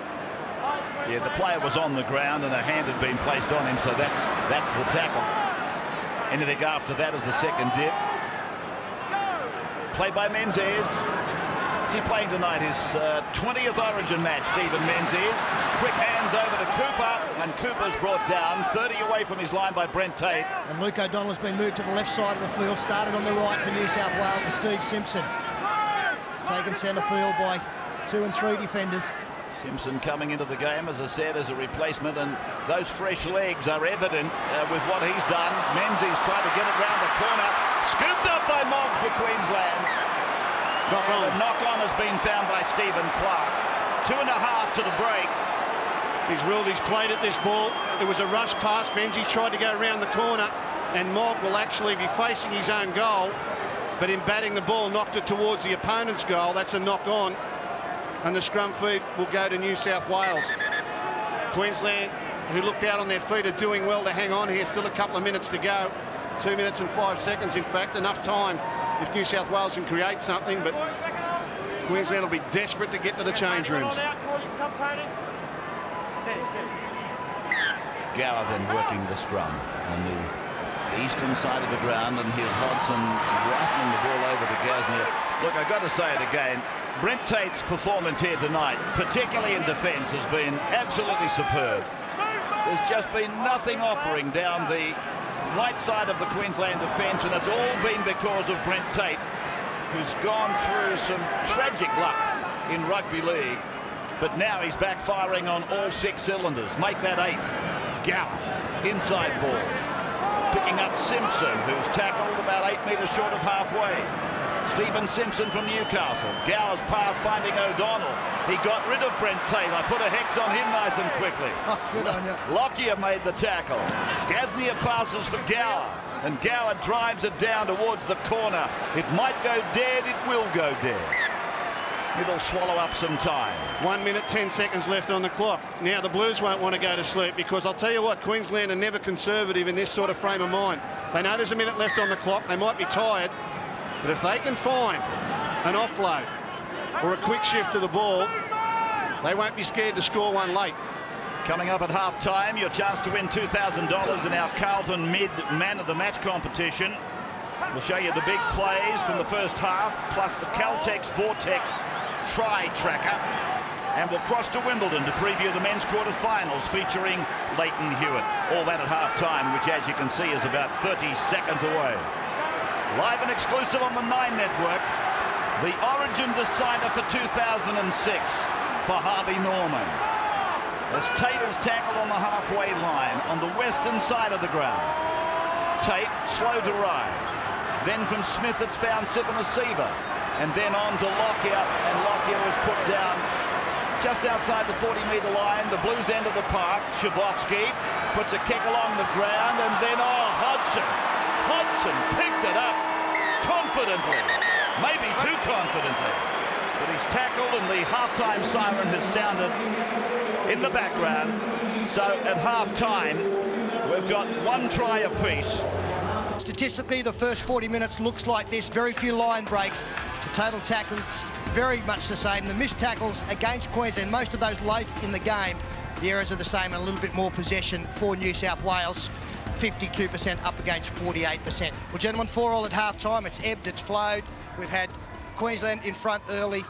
Yeah, the player was on the ground and a hand had been placed on him, so that's the tackle. Anything after that is a second dip. Played by Menzies. What's he playing tonight? His 20th Origin match, Stephen Menzies. Quick hands over to Cooper, and Cooper's brought down 30 away from his line by Brent Tate. And Luke O'Donnell has been moved to the left side of the field, started on the right for New South Wales, and Steve Simpson. He's taken centre field by 2 and 3 defenders. Simpson coming into the game, as I said, as a replacement, and those fresh legs are evident with what he's done. Menzies tried to get it round the corner, scooped up by Mogg for Queensland. The knock-on has been found by Stephen Clark. 2.5 to the break. He's ruled he's played at this ball. It was a rush pass. Menzies tried to go around the corner, and Mogg will actually be facing his own goal, but in batting the ball, knocked it towards the opponent's goal. That's a knock-on. And the scrum feed will go to New South Wales. Queensland, who looked out on their feet, are doing well to hang on here. Still a couple of minutes to go. 2 minutes and 5 seconds, in fact. Enough time if New South Wales can create something, but Queensland will be desperate to get to the change rooms. Gower then working the scrum on the eastern side of the ground, and here's Hodgson rifling the ball over to Gasnier. Look, I've got to say it again. Brent Tate's performance here tonight, particularly in defence, has been absolutely superb. There's just been nothing offering down the right side of the Queensland defence, and it's all been because of Brent Tate, who's gone through some tragic luck in rugby league, but now he's back firing on all 6 cylinders. Make that 8. Gower, inside ball. Picking up Simpson, who's tackled about 8 metres short of halfway. Stephen Simpson from Newcastle. Gower's pass finding O'Donnell. He got rid of Brent Tate. I put a hex on him nice and quickly. Oh, good on you. Lockyer made the tackle. Gasnier passes for Gower, and Gower drives it down towards the corner. It might go dead, it will go dead. It'll swallow up some time. 1 minute, 10 seconds left on the clock. Now the Blues won't want to go to sleep, because I'll tell you what, Queensland are never conservative in this sort of frame of mind. They know there's a minute left on the clock. They might be tired, but if they can find an offload or a quick shift to the ball, they won't be scared to score one late. Coming up at half-time, your chance to win $2,000 in our Carlton Mid Man of the Match competition. We'll show you the big plays from the first half, plus the Caltex Vortex Try Tracker. And we'll cross to Wimbledon to preview the men's quarterfinals featuring Leighton Hewitt. All that at half-time, which, as you can see, is about 30 seconds away. Live and exclusive on the 9 Network, the Origin decider for 2006 for Harvey Norman. As Tate is tackled on the halfway line on the western side of the ground. Tate slow to rise. Then from Smith it's found Sivanasiva. And then on to Lockyer, and Lockyer was put down just outside the 40-metre line, the Blues end of the park. Shavovsky puts a kick along the ground, and then, Hodgson picked it up confidently, maybe too confidently, but he's tackled, and the halftime siren has sounded in the background. So at halftime, we've got 1 try apiece. Statistically, the first 40 minutes looks like this. Very few line breaks. The total tackles very much the same. The missed tackles against Queensland, most of those late in the game. The errors are the same, and a little bit more possession for New South Wales. 52% up against 48%. Well, gentlemen, 4-4 at half-time. It's ebbed, it's flowed. We've had Queensland in front early,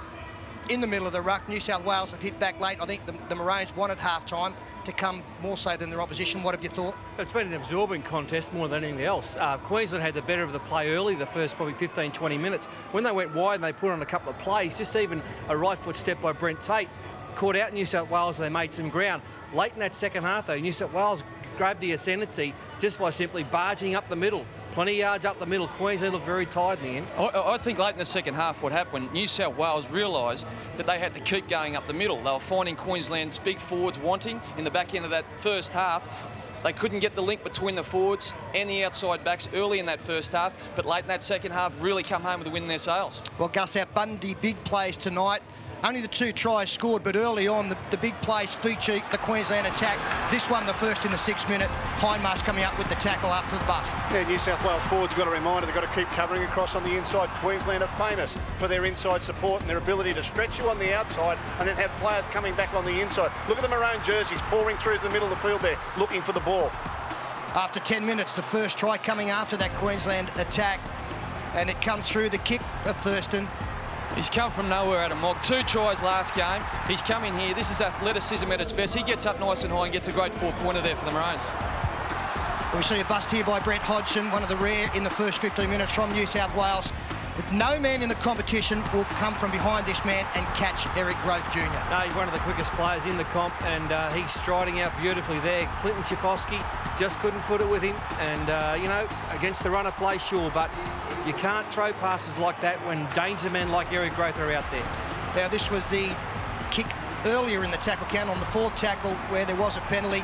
in the middle of the ruck. New South Wales have hit back late. I think the Maroons wanted half-time to come more so than their opposition. What have you thought? It's been an absorbing contest more than anything else. Queensland had the better of the play early, the first probably 15-20 minutes. When they went wide and they put on a couple of plays, just even a right foot step by Brent Tate caught out New South Wales, and they made some ground. Late in that second half, though, New South Wales grabbed the ascendancy just by simply barging up the middle, Plenty of yards up the middle. Queensland looked very tired in the end. I think late in the second half what happened, New South Wales realised that they had to keep going up the middle. They were finding Queensland's big forwards wanting in the back end of that first half. They couldn't get the link between the forwards and the outside backs early in that first half, but late in that second half really come home with a win in their sails. Well, Gus, our Bundy big plays tonight. Only the 2 tries scored, but early on, the big plays feature the Queensland attack. This one, the first in the 6th minute. Hindmarsh coming up with the tackle after the bust. Yeah, New South Wales forwards got a reminder they've got to keep covering across on the inside. Queensland are famous for their inside support and their ability to stretch you on the outside and then have players coming back on the inside. Look at the maroon jerseys pouring through the middle of the field there, looking for the ball. After 10 minutes, the first try coming after that Queensland attack, and it comes through the kick of Thurston. He's come from nowhere, Adam Mogg. 2 tries last game. He's come in here. This is athleticism at its best. He gets up nice and high and gets a great 4-pointer there for the Maroons. We see a bust here by Brent Hodgson, one of the rare in the first 15 minutes from New South Wales. But no man in the competition will come from behind this man and catch Eric Groth Jr. No, he's one of the quickest players in the comp, and he's striding out beautifully there. Clinton Schifosky just couldn't foot it with him, and, you know, against the runner play, sure, but you can't throw passes like that when danger men like Eric Groth are out there. Now, this was the kick earlier in the tackle count on the 4th tackle where there was a penalty.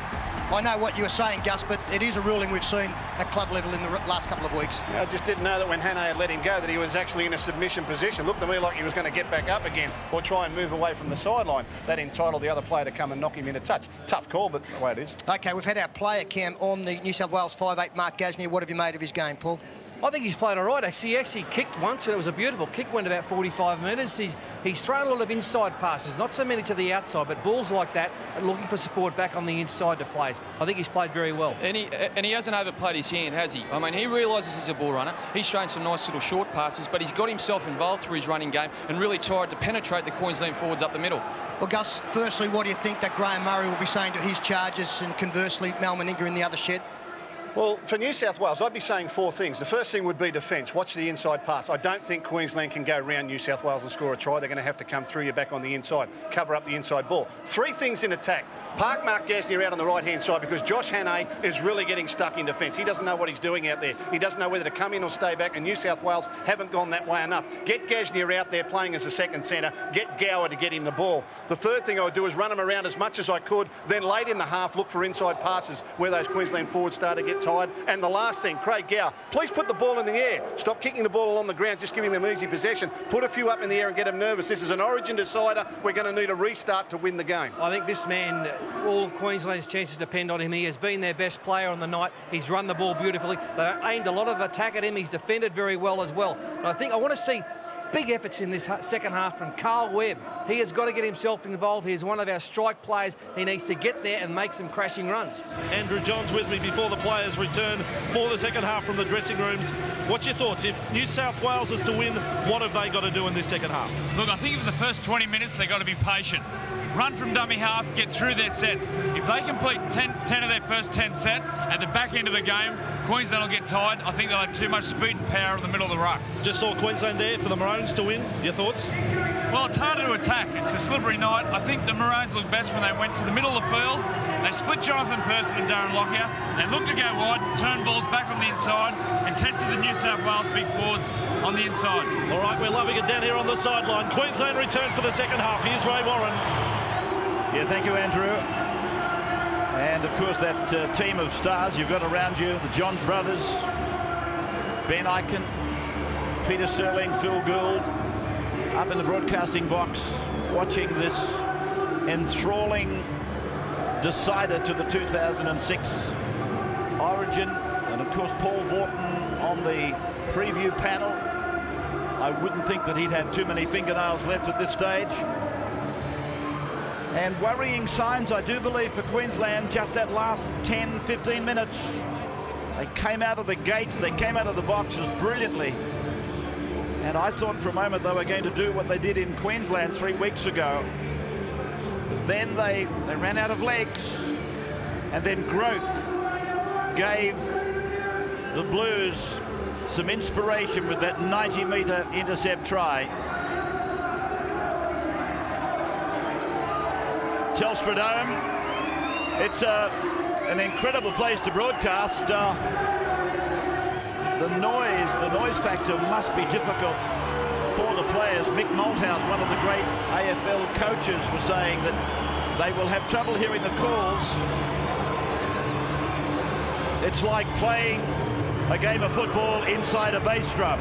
I know what you were saying, Gus, but it is a ruling we've seen at club level in the last couple of weeks. Yeah, I just didn't know that when Hannay had let him go that he was actually in a submission position. Looked to me like he was going to get back up again or try and move away from the sideline. That entitled the other player to come and knock him in a touch. Tough call, but the way it is. OK, we've had our player cam on the New South Wales 5'8", Mark Gasnier. What have you made of his game, Paul? I think he's played all right, actually. He actually kicked once, and it was a beautiful kick, went about 45 metres. He's thrown a lot of inside passes, not so many to the outside, but balls like that and looking for support back on the inside to players. I think he's played very well. And he hasn't overplayed his hand, has he? I mean, he realises he's a ball runner. He's shown some nice little short passes, but he's got himself involved through his running game and really tried to penetrate the Queensland forwards up the middle. Well, Gus, firstly, what do you think that Graham Murray will be saying to his charges, and conversely, Mal Meninga in the other shed? Well, for New South Wales, I'd be saying 4 things. The first thing would be defence. Watch the inside pass. I don't think Queensland can go round New South Wales and score a try. They're going to have to come through you back on the inside, cover up the inside ball. 3 things in attack. Park Mark Gasnier out on the right-hand side because Josh Hannay is really getting stuck in defence. He doesn't know what he's doing out there. He doesn't know whether to come in or stay back, and New South Wales haven't gone that way enough. Get Gasnier out there playing as a second centre. Get Gower to get him the ball. The third thing I would do is run him around as much as I could, then late in the half look for inside passes where those Queensland forwards start to get tired. And the last thing, Craig Gower, please put the ball in the air. Stop kicking the ball along the ground, just giving them easy possession. Put a few up in the air and get them nervous. This is an origin decider. We're going to need a restart to win the game. I think this man, all Queensland's chances depend on him. He has been their best player on the night. He's run the ball beautifully. They aimed a lot of attack at him. He's defended very well as well. And I think I want to see big efforts in this second half from Carl Webb. He has got to get himself involved. He's one of our strike players. He needs to get there and make some crashing runs. Andrew Johns with me before the players return for the second half from the dressing rooms. What's your thoughts? If New South Wales is to win, what have they got to do in this second half? Look, I think for the first 20 minutes, they've got to be patient. Run from dummy half, get through their sets. If they complete 10 of their first 10 sets, at the back end of the game, Queensland will get tired. I think they'll have too much speed and power in the middle of the ruck. Just saw Queensland there for the Maroons to win. Your thoughts? Well, it's harder to attack. It's a slippery night. I think the Maroons looked best when they went to the middle of the field. They split Jonathan Thurston and Darren Lockyer. They looked to go wide, turned balls back on the inside, and tested the New South Wales big forwards on the inside. All right, we're loving it down here on the sideline. Queensland return for the second half. Here's Ray Warren. Yeah, thank you, Andrew. And, of course, that team of stars you've got around you, the Johns brothers, Ben Eichen, Peter Sterling, Phil Gould, up in the broadcasting box, watching this enthralling decider to the 2006 Origin. And, of course, Paul Vaughton on the preview panel. I wouldn't think that he'd have too many fingernails left at this stage. And worrying signs, I do believe, for Queensland, just that last 10, 15 minutes. They came out of the gates, they came out of the boxes brilliantly. And I thought for a moment they were going to do what they did in Queensland 3 weeks ago. But then they ran out of legs. And then Groth gave the Blues some inspiration with that 90-metre intercept try. Telstra Dome, it's an incredible place to broadcast. the noise factor must be difficult for the players. Mick Malthouse, one of the great AFL coaches, was saying that they will have trouble hearing the calls. It's like playing a game of football inside a bass drum.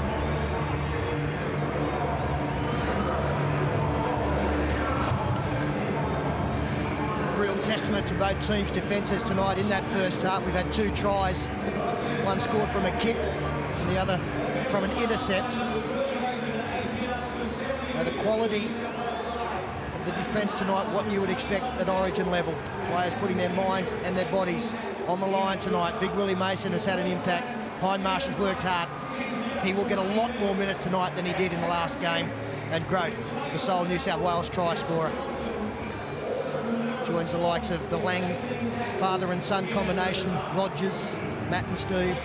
Real testament to both teams' defences tonight in that first half. We've had 2 tries. One scored from a kick and the other from an intercept. Now the quality of the defence tonight, what you would expect at Origin level. Players putting their minds and their bodies on the line tonight. Big Willie Mason has had an impact. Hindmarsh has worked hard. He will get a lot more minutes tonight than he did in the last game. And Growth, the sole New South Wales try scorer, joins the likes of the Lang father and son combination, Rogers, Matt and Steve.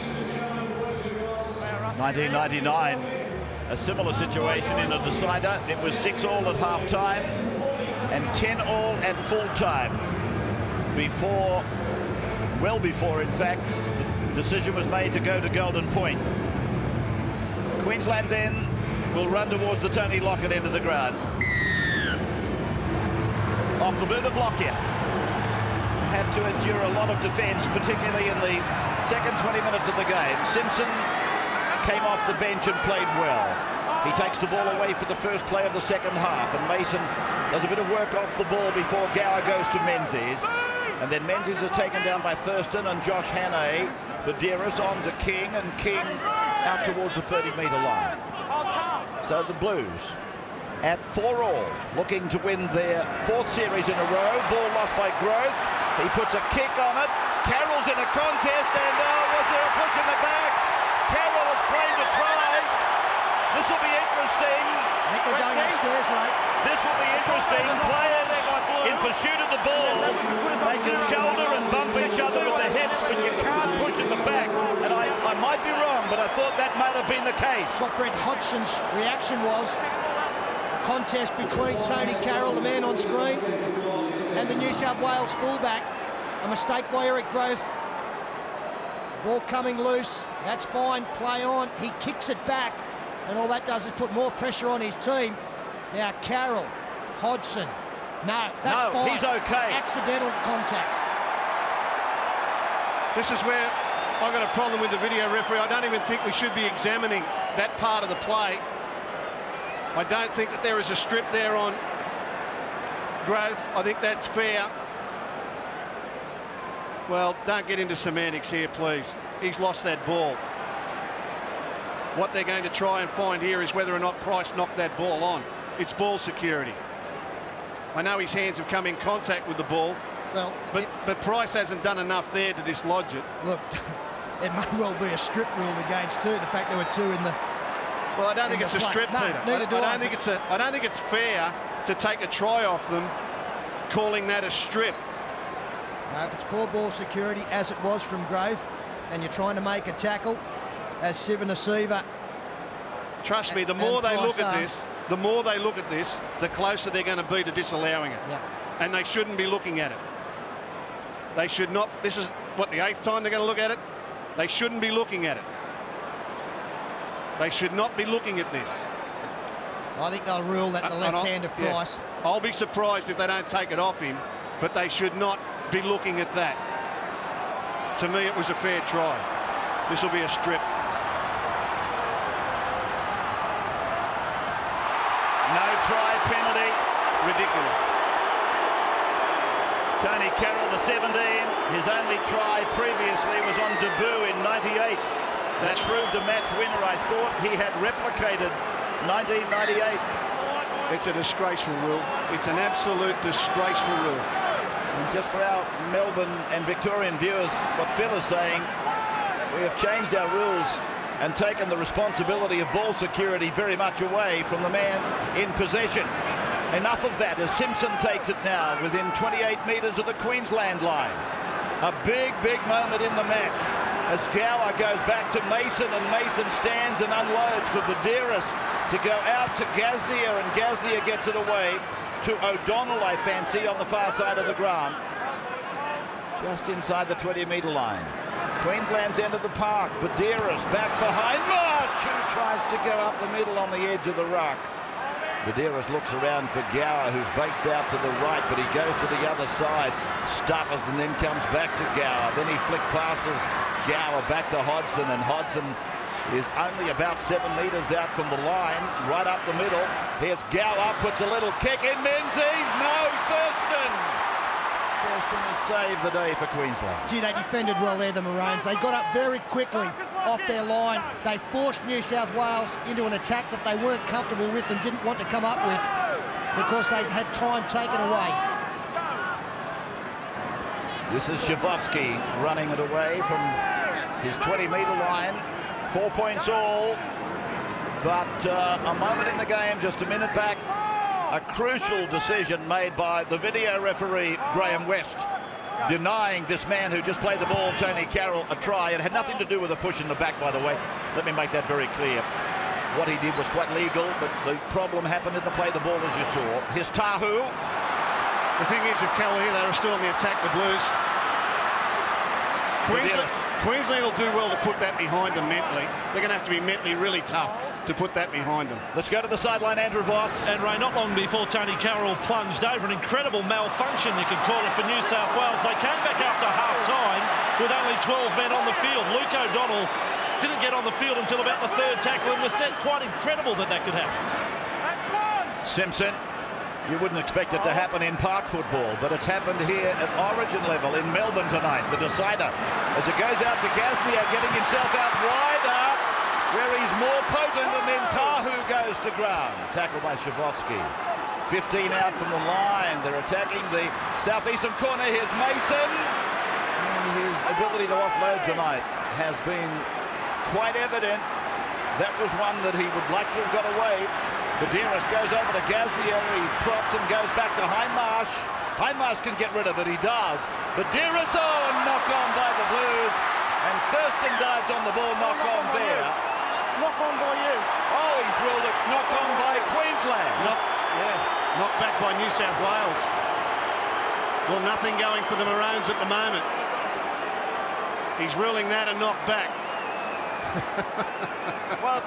1999, a similar situation in a decider. It was 6-all at half-time and 10-all at full-time. Well before, in fact, the decision was made to go to Golden Point. Queensland then will run towards the Tony Lockett end of the ground. Off the boot of Lockyer. Had to endure a lot of defence, particularly in the second 20 minutes of the game. Simpson came off the bench and played well. He takes the ball away for the first play of the second half, and Mason does a bit of work off the ball before Gower goes to Menzies. And then Menzies is taken down by Thurston and Josh Hannay. Badeiras on to King, and King out towards the 30-metre line. So the Blues at 4-all, looking to win their 4th series in a row. Ball lost by Growth. He puts a kick on it. Carroll's in a contest, and was there a push in the back? Carroll has claimed a try. This will be interesting. I think we're going upstairs, right? This will be interesting. Players in pursuit of the ball, they can shoulder and bump each other with their hips, but you can't push in the back. And I might be wrong, but I thought that might have been the case. What Brett Hodgson's reaction was, a contest between Tony Carroll, the man on screen, and the New South Wales fullback. A mistake by Eric Growth. Ball coming loose. That's fine. Play on. He kicks it back, and all that does is put more pressure on his team. Now Carroll, Hodgson. No, that's fine. He's okay. Accidental contact. This is where I've got a problem with the video referee. I don't even think we should be examining that part of the play. I don't think that there is a strip there on Growth. I think that's fair. Well, don't get into semantics here, please. He's lost that ball. What they're going to try and find here is whether or not Price knocked that ball on. It's ball security. I know his hands have come in contact with the ball, well, but Price hasn't done enough there to dislodge it. Look, it may well be a strip ruled against too. The fact there were 2 in the. Well, I don't think it's a strip, no, Peter. Neither do I. I don't think it's fair to take a try off them, calling that a strip. No, if it's called ball security, as it was from Growth, and you're trying to make a tackle, as Sivanasiva. Trust me, the more they look at this, the closer they're going to be to disallowing it. Yeah. And they shouldn't be looking at it. They should not. This is, what, the 8th time they're going to look at it? They shouldn't be looking at it. They should not be looking at this. I think they'll rule that the left hand of Price. Yeah. I'll be surprised if they don't take it off him, but they should not be looking at that. To me, it was a fair try. This will be a strip. No try penalty. Ridiculous. Tony Carroll, the 17, his only try previously was on debut in '98. That's proved a match winner. I thought he had replicated 1998. It's a disgraceful rule. It's an absolute disgraceful rule. And just for our Melbourne and Victorian viewers, what Phil is saying, we have changed our rules and taken the responsibility of ball security very much away from the man in possession. Enough of that as Simpson takes it now within 28 metres of the Queensland line. A big, big moment in the match as Gower goes back to Mason, and Mason stands and unloads for Badeiras to go out to Gaznia, and Gaznia gets it away to O'Donnell, I fancy, on the far side of the ground, just inside the 20-metre line. Queensland's end of the park. Badira's back for Hindmarsh, who tries to go up the middle on the edge of the ruck. Badira's looks around for Gower, who's based out to the right, but he goes to the other side, stutters and then comes back to Gower. Then he flick passes Gower back to Hodgson, and Hodgson is only about 7 metres out from the line, right up the middle. Here's Gower, puts a little kick in. Menzies, no, Thurston. Thurston has saved the day for Queensland. Gee, they defended well there, the Maroons. They got up very quickly off their line. They forced New South Wales into an attack that they weren't comfortable with and didn't want to come up with because they had time taken away. This is Shavovsky running it away from his 20-metre line. 4 points all, but a moment in the game, just a minute back, a crucial decision made by the video referee, Graham West, denying this man who just played the ball, Tony Carroll, a try. It had nothing to do with a push in the back, by the way. Let me make that very clear. What he did was quite legal, but the problem happened in the play the ball, as you saw. Here's Tahu. The thing is, with Carroll here, they were still on the attack, the Blues. Queensland will do well to put that behind them mentally. They're going to have to be mentally really tough to put that behind them. Let's go to the sideline, Andrew Voss. And Ray, not long before Tony Carroll plunged over, an incredible malfunction, you could call it, for New South Wales. They came back after half-time with only 12 men on the field. Luke O'Donnell didn't get on the field until about the third tackle in the set. Quite incredible that could happen. Simpson. You wouldn't expect it to happen in park football, but it's happened here at Origin level in Melbourne tonight. The decider, as it goes out to Gasnier, getting himself out wide up, where he's more potent, and then Tahu goes to ground. Tackle by Shavovsky. 15 out from the line. They're attacking the southeastern corner. Here's Mason. And his ability to offload tonight has been quite evident. That was one that he would like to have got away. Badiris goes over to Gasnier, he props and goes back to Hindmarsh. Hindmarsh can get rid of it, he does. Badiris, and knocked on by the Blues. And Thurston dives on the ball, knock on there. Knock on by you. Oh, he's ruled it knock on by Queensland. Knocked back by New South Wales. Well, nothing going for the Maroons at the moment. He's ruling that a knock back. Well,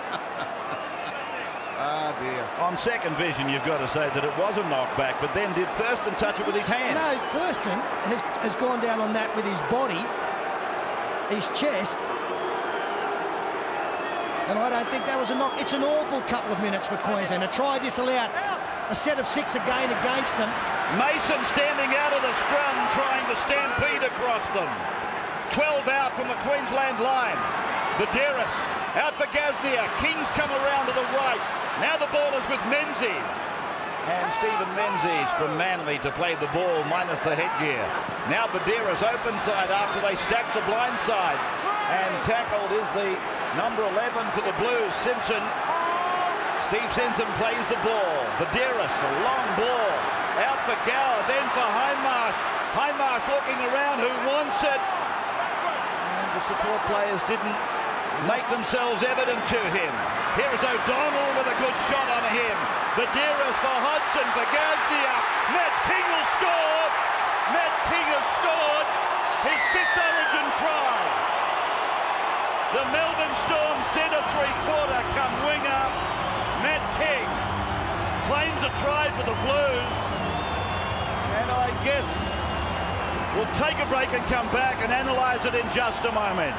oh dear. On second vision, you've got to say that it was a knockback, but then did Thurston touch it with his hands? No, Thurston has gone down on that with his body, his chest, and I don't think that was a knock. It's an awful couple of minutes for Queensland. A try disallowed, a set of 6 again against them. Mason standing out of the scrum, trying to stampede across them. 12 out from the Queensland line. Badiris out for Gasnier. King's come around to the right. Now the ball is with Menzies. And Stephen Menzies from Manly to play the ball minus the headgear. Now Badiris open side after they stacked the blind side. And tackled is the number 11 for the Blues, Simpson. Steve Simpson plays the ball. Badiris, a long ball. Out for Gower, then for Hindmarsh. Hindmarsh looking around, who wants it? And the support players didn't make themselves evident to him. Here is O'Donnell with a good shot on him. Badiris for Hodgson, for Gasnier. Matt King will score. Matt King has scored his 5th Origin try. The Melbourne Storm centre three-quarter come winger. Matt King claims a try for the Blues. And I guess we'll take a break and come back and analyse it in just a moment.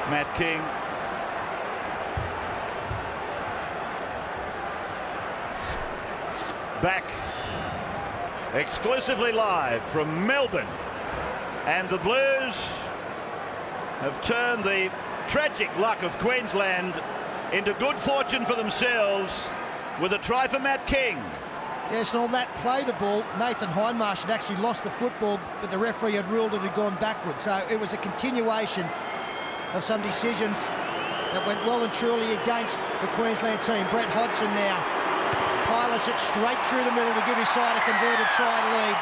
Matt King. Back exclusively live from Melbourne. And the Blues have turned the tragic luck of Queensland into good fortune for themselves with a try for Matt King. Yes, and on that play the ball, Nathan Hindmarsh had actually lost the football, but the referee had ruled it had gone backwards. So it was a continuation of some decisions that went well and truly against the Queensland team. Brett Hodgson now pilots it straight through the middle to give his side a converted try lead.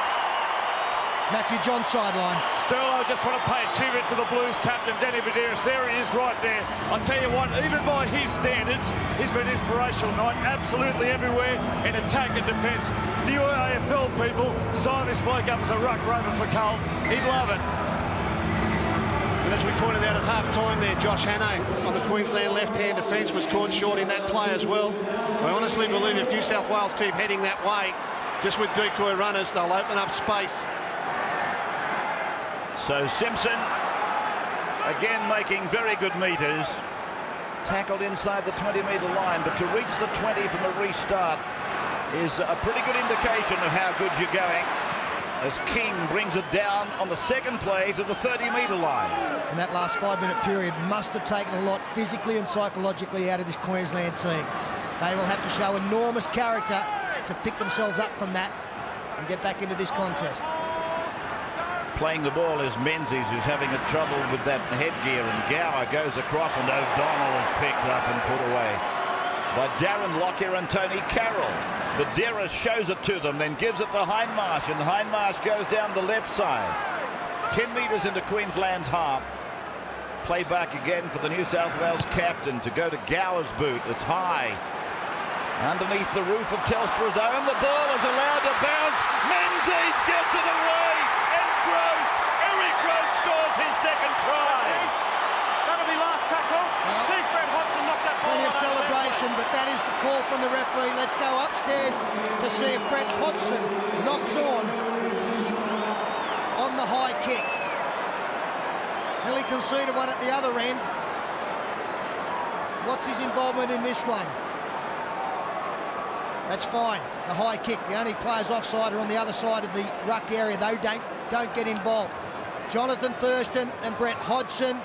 Matthew John sideline. Sterlo, I just want to pay a tribute to the Blues captain, Danny Medeiros. There he is right there. I'll tell you what, even by his standards, he's been inspirational tonight, absolutely everywhere in attack and defence. The AFL people sign this bloke up as a ruck rover for Carlton. He'd love it. And as we pointed out at half-time there, Josh Hannay on the Queensland left-hand defence was caught short in that play as well. I honestly believe if New South Wales keep heading that way, just with decoy runners, they'll open up space. So Simpson, again making very good metres. Tackled inside the 20-metre line, but to reach the 20 from a restart is a pretty good indication of how good you're going, as King brings it down on the second play to the 30-metre line. And that last 5-minute period must have taken a lot physically and psychologically out of this Queensland team. They will have to show enormous character to pick themselves up from that and get back into this contest. Playing the ball is Menzies, who's having a trouble with that headgear, and Gower goes across and O'Donnell is picked up and put away by Darren Lockyer and Tony Carroll. Medeiros shows it to them, then gives it to Hindmarsh, and Hindmarsh goes down the left side. 10 metres into Queensland's half. Play back again for the New South Wales captain to go to Gower's boot. It's high underneath the roof of Telstra Dome. The ball is allowed to bounce. Menzies gets it away. Eric Grove scores his second try. That'll be last tackle. Well, See Brett Hodgson knock that ball. Plenty of celebration, but that is the call from the referee. Let's go upstairs to see if Brett Hodgson knocks on the high kick. Nearly conceded one at the other end. What's his involvement in this one? That's fine. The high kick. The only players offside are on the other side of the ruck area. They don't get involved. Jonathan Thurston and Brett Hodgson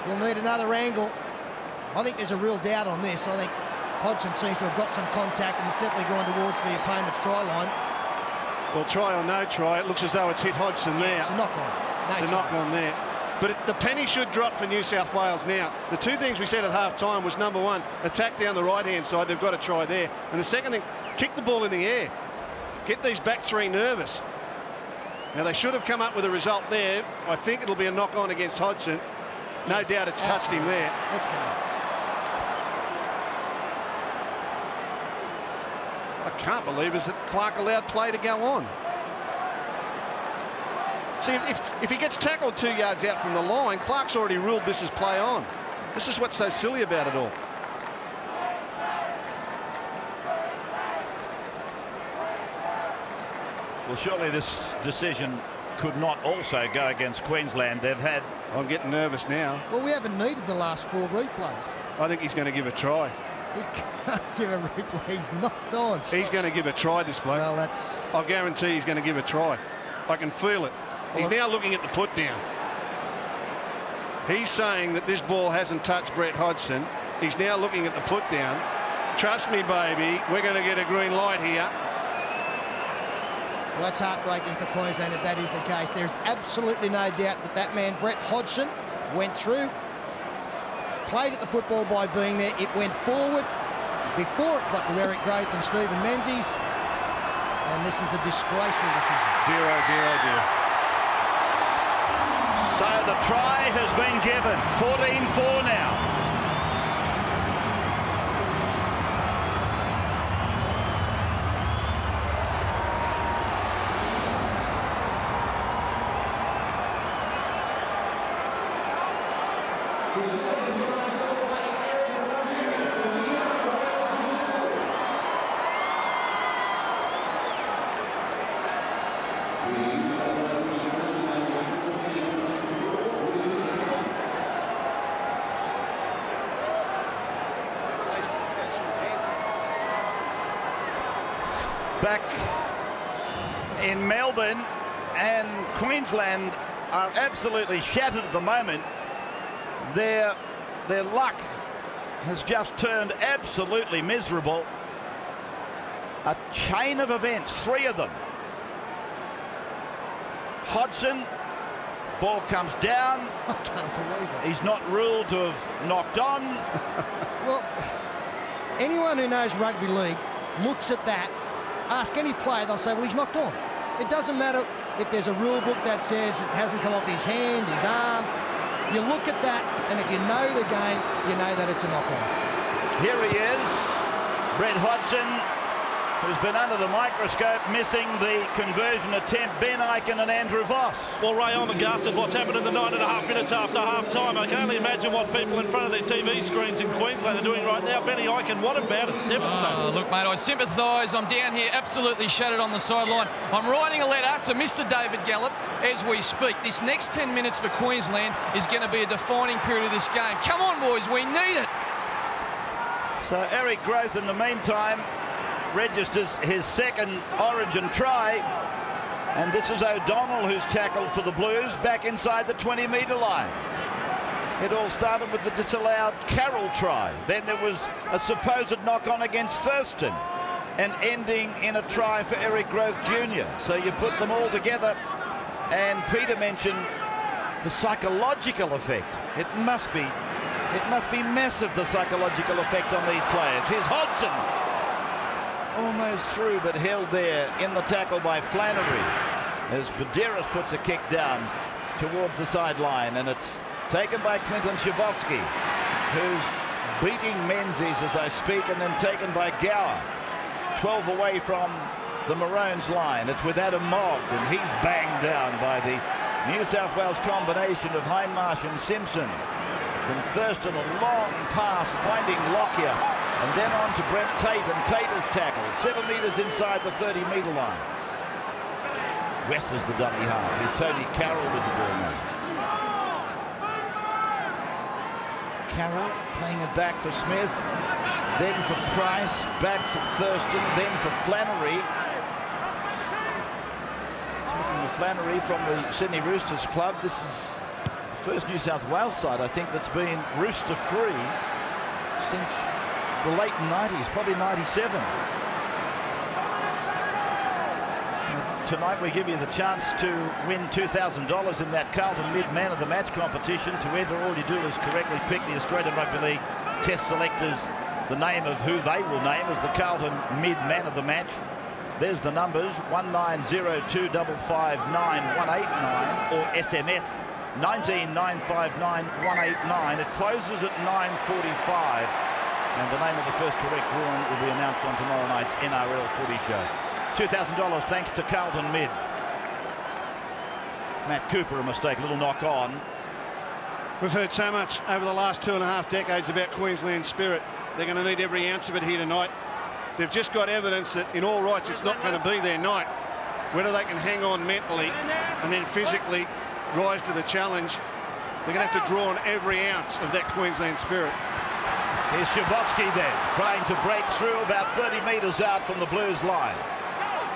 will need another angle. I think there's a real doubt on this. I think Hodgson seems to have got some contact and it's definitely gone towards the opponent's try line. Well, try or no try, it looks as though it's hit Hodgson there. It's a knock-on. It's a knock-on there. But the penny should drop for New South Wales now. The two things we said at half-time was, number one, attack down the right-hand side. They've got to try there. And the second thing, kick the ball in the air. Get these back three nervous. Now, they should have come up with a result there. I think it'll be a knock-on against Hodgson. No doubt it's touched him there. Let's go. I can't believe is that Clark allowed play to go on. See, if he gets tackled 2 yards out from the line, Clark's already ruled this is play on. This is what's so silly about it all. Well, surely this decision could not also go against Queensland. They've had... I'm getting nervous now. Well, we haven't needed the last 4 replays. I think he's going to give a try. He can't give a replay. He's knocked on. He's going to give a try, this bloke. Well, that's... I'll guarantee he's going to give a try. I can feel it. He's now looking at the put down. He's saying that this ball hasn't touched Brett Hodgson. He's now looking at the put down. Trust me, baby, we're going to get a green light here. Well, that's heartbreaking for Queensland if that is the case. There's absolutely no doubt that that man, Brett Hodgson, went through, played at the football by being there. It went forward before it got to Eric Grove and Stephen Menzies. And this is a disgraceful decision. Dear, oh dear, oh dear. So the try has been given. 14-4 now. Back in Melbourne, and Queensland are absolutely shattered at the moment. Their luck has just turned absolutely miserable. A chain of events, 3 of them. Hodgson Ball comes down. I can't believe it. He's not ruled to have knocked on. Well, anyone who knows rugby league looks at that, ask any player, they'll say, well, he's knocked on. It doesn't matter if there's a rule book that says it hasn't come off his hand, his arm. You look at that, and if you know the game, you know that it's a knock-on. Here he is, Brett Hodgson, who's been under the microscope, missing the conversion attempt. Ben Eichen and Andrew Voss. Well, Ray, I'm aghast at what's happened in the 9.5 minutes after half-time. I can only imagine what people in front of their TV screens in Queensland are doing right now. Benny Eichen, what about it? Devastating. Look, mate, I sympathise. I'm down here absolutely shattered on the sideline. I'm writing a letter to Mr. David Gallop as we speak. This next 10 minutes for Queensland is going to be a defining period of this game. Come on, boys, we need it. So Eric Grothe, in the meantime, registers his second Origin try, and this is O'Donnell who's tackled for the Blues back inside the 20-metre line. It all started with the disallowed Carroll try. Then there was a supposed knock-on against Thurston, and ending in a try for Eric Grothe Jr. So you put them all together, and Peter mentioned the psychological effect. It must be massive, the psychological effect on these players. Here's Hodgson. Almost through, but held there in the tackle by Flannery as Badeiras puts a kick down towards the sideline, and it's taken by Clinton Shavovsky, who's beating Menzies as I speak, and then taken by Gower. 12 away from the Maroons line. It's with Adam Mogg, and he's banged down by the New South Wales combination of Hindmarsh and Simpson. From Thurston, a long pass, finding Lockyer, and then on to Brent Tate, and Tate is tackled 7 metres inside the 30-metre line. West is the dummy half. Here's Tony Carroll with the ball now. Carroll playing it back for Smith, then for Price, back for Thurston, then for Flannery. Talking to Flannery from the Sydney Roosters club, this is the first New South Wales side, I think, that's been rooster-free since the late 90s, probably 97. Tonight we give you the chance to win $2,000 in that Carlton Mid Man of the Match competition. To enter, all you do is correctly pick the Australian Rugby League test selectors, the name of who they will name as the Carlton Mid Man of the Match. There's the numbers, 1902559189 or SMS 199599189. It closes at 9:45. And the name of the first correct drawing will be announced on tomorrow night's NRL footy show. $2,000 thanks to Carlton Mid. Matt Cooper, a mistake, a little knock on. We've heard so much over the last 2.5 decades about Queensland's spirit. They're going to need every ounce of it here tonight. They've just got evidence that in all rights it's not going to be their night. Whether they can hang on mentally and then physically rise to the challenge, they're going to have to draw on every ounce of that Queensland spirit. Here's Shavovsky then, trying to break through about 30 metres out from the Blues line.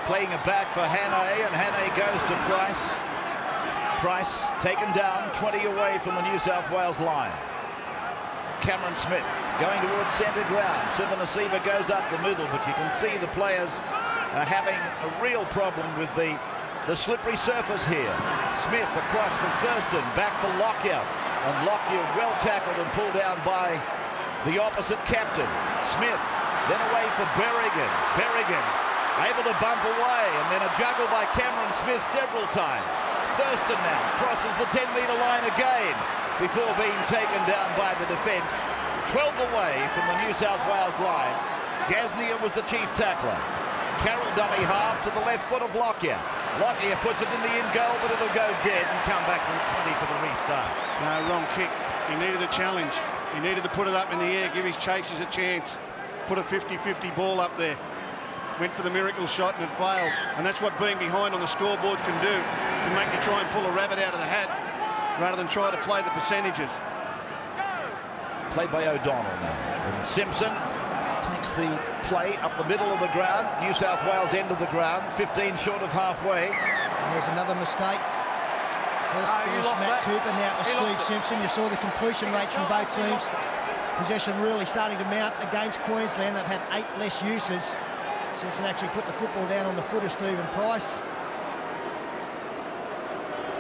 Playing it back for Hannay, and Hannay goes to Price. Price taken down 20 away from the New South Wales line. Cameron Smith going towards centre ground. Sivanasiva goes up the middle, but you can see the players are having a real problem with the slippery surface here. Smith across for Thurston, back for Lockyer, and Lockyer well tackled and pulled down by the opposite captain. Smith then away for Berrigan. Berrigan able to bump away, and then a juggle by Cameron Smith several times. Thurston now crosses the 10-metre line again before being taken down by the defence. 12 away from the New South Wales line. Gasnier was the chief tackler. Carroll dummy half to the left foot of Lockyer. Lockyer puts it in the in goal, but it'll go dead and come back to the 20 for the restart. No, wrong kick. He needed a challenge. He needed to put it up in the air, give his chasers a chance. Put a 50-50 ball up there. Went for the miracle shot and it failed. And that's what being behind on the scoreboard can do. Can make you try and pull a rabbit out of the hat rather than try to play the percentages. Played by O'Donnell now. And Simpson takes the play up the middle of the ground. New South Wales end of the ground, 15 short of halfway. And there's another mistake. First it was Matt Cooper, now it was Steve Simpson. You saw the completion rates from both teams. Possession really starting to mount against Queensland. They've had 8 less uses. Simpson actually put the football down on the foot of Stephen Price.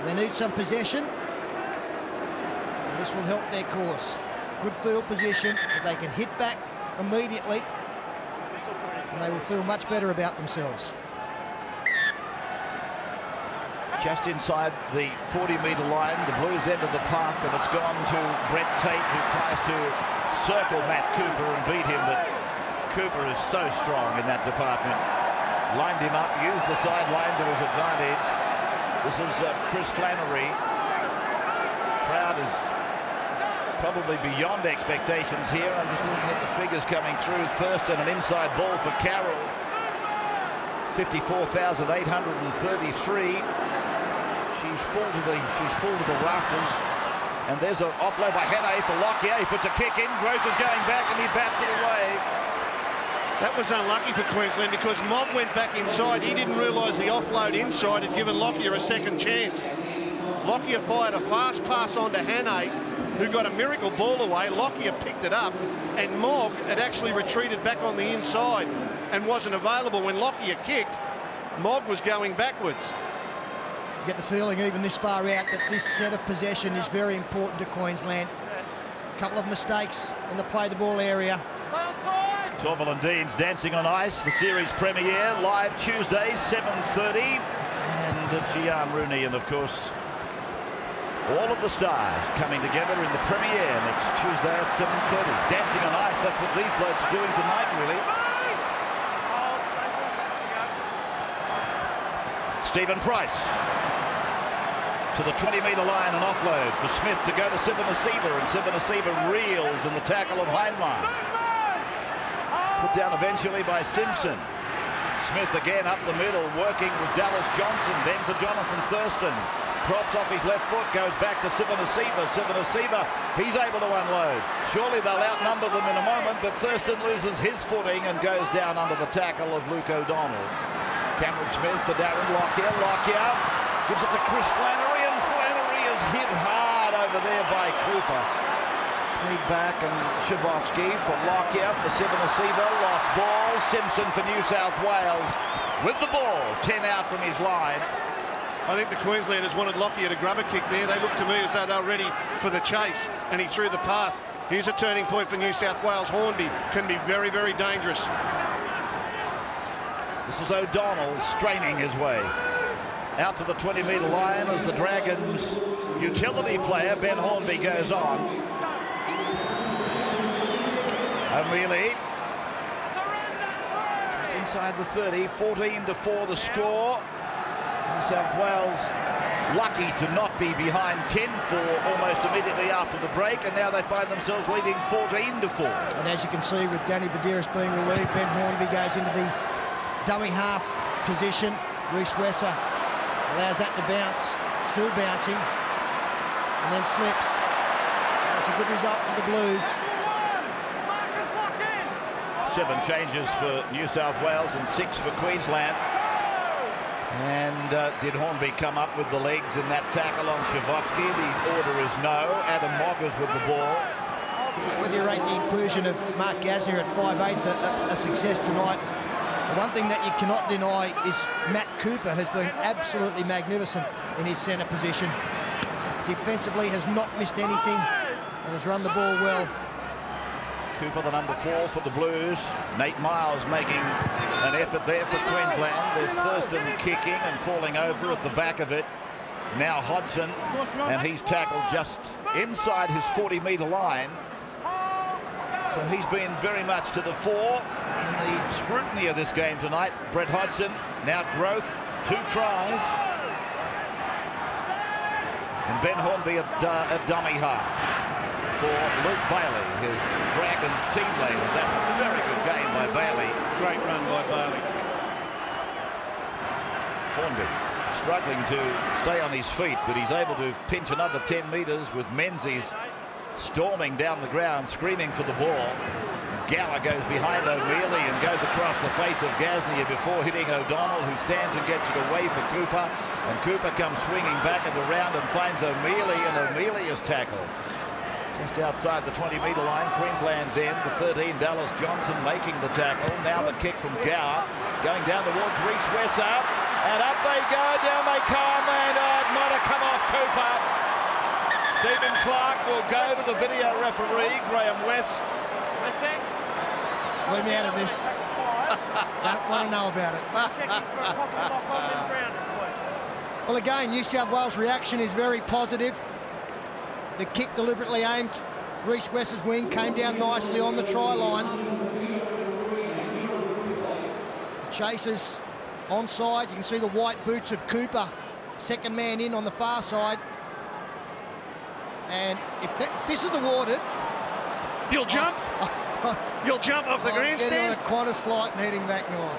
They need some possession. And this will help their cause. Good field position. If they can hit back immediately, and they will feel much better about themselves. Just inside the 40-metre line, the Blues end of the park, and it's gone to Brent Tate, who tries to circle Matt Cooper and beat him, but Cooper is so strong in that department. Lined him up, used the sideline to his advantage. This is Chris Flannery. Crowd is probably beyond expectations here. I'm just looking at the figures coming through. Thurston, an inside ball for Carroll. 54,833. She's full to the rafters. And there's an offload by Hannay for Lockyer. He puts a kick in. Gross is going back and he bats it away. That was unlucky for Queensland because Mogg went back inside. He didn't realise the offload inside had given Lockyer a second chance. Lockyer fired a fast pass on to Hannay, who got a miracle ball away. Lockyer picked it up, and Mogg had actually retreated back on the inside and wasn't available. When Lockyer kicked, Mogg was going backwards. You get the feeling even this far out that this set of possession is very important to Queensland. A couple of mistakes in the play the ball area. Torval and Deans dancing on ice, the series premiere, live Tuesday, 7:30. And Gian Rooney and, of course, all of the stars coming together in the premiere next Tuesday at 7:30. Dancing on ice, that's what these blokes are doing tonight, really. Stephen Price to the 20-metre line, an offload for Smith to go to Sivanasiva, and Sivanasiva reels in the tackle of Heinlein. Put down eventually by Simpson. Smith again up the middle, working with Dallas Johnson, then for Jonathan Thurston. Props off his left foot, goes back to Sivanasiva. Sivanasiva, he's able to unload. Surely they'll outnumber them in a moment, but Thurston loses his footing and goes down under the tackle of Luke O'Donnell. Cameron Smith for Darren Lockyer. Lockyer gives it to Chris Flannery, and Flannery is hit hard over there by Cooper. Lead back, and Shavovsky for Lockyer, for Sivanasiva. Lost ball. Simpson for New South Wales with the ball. 10 out from his line. I think the Queenslanders wanted Lockyer to grab a kick there. They looked to me as though they were ready for the chase, and he threw the pass. Here's a turning point for New South Wales. Hornby can be very, very dangerous. This is O'Donnell straining his way out to the 20-metre line as the Dragons' utility player, Ben Hornby, goes on. O'Mealy just inside the 30, 14-4 the score. New South Wales lucky to not be behind 10-4 almost immediately after the break, and now they find themselves leading 14-4. And as you can see, with Danny Badiris being relieved, Ben Hornby goes into the dummy half position. Reece Wesser allows that to bounce, still bouncing, and then slips. So it's a good result for the Blues. 7 changes for New South Wales and 6 for Queensland. And did Hornby come up with the legs in that tackle on Shavovsky? The order is no. Adam Moggers with the ball. Whether you rate the inclusion of Mark Gasnier at 5'8", a success tonight, the one thing that you cannot deny is Matt Cooper has been absolutely magnificent in his centre position. Defensively has not missed anything and has run the ball well. Cooper, the number 4 for the Blues. Nate Miles making an effort there for Queensland. There's Thurston kicking and falling over at the back of it. Now Hodgson, and he's tackled just inside his 40-metre line. So he's been very much to the fore in the scrutiny of this game tonight. Brett Hodgson, now Growth, 2 tries. And Ben Hornby at dummy half for Luke Bailey, his Dragons teammate. That's a very good game by Bailey. Great run by Bailey. Hornby struggling to stay on his feet, but he's able to pinch another 10 metres with Menzies storming down the ground, screaming for the ball. Gower goes behind O'Mealy and goes across the face of Gasnier before hitting O'Donnell, who stands and gets it away for Cooper. And Cooper comes swinging back and around and finds O'Mealy, and O'Mealy is tackled just outside the 20-metre line. Queensland's end, the 13, Dallas Johnson making the tackle. Now the kick from Gower, going down towards Reece Wesser, and up they go, down they come, and might have come off Cooper. Stephen Clark will go to the video referee, Graham West. Leave me out of this. Don't want to know about it. Well, again, New South Wales' reaction is very positive. The kick deliberately aimed Reece West's wing, came down nicely on the try line. The chasers onside. You can see the white boots of Cooper, second man in on the far side. And if this is awarded, you'll jump. You'll jump off the grandstand. Getting on a Qantas flight and heading back north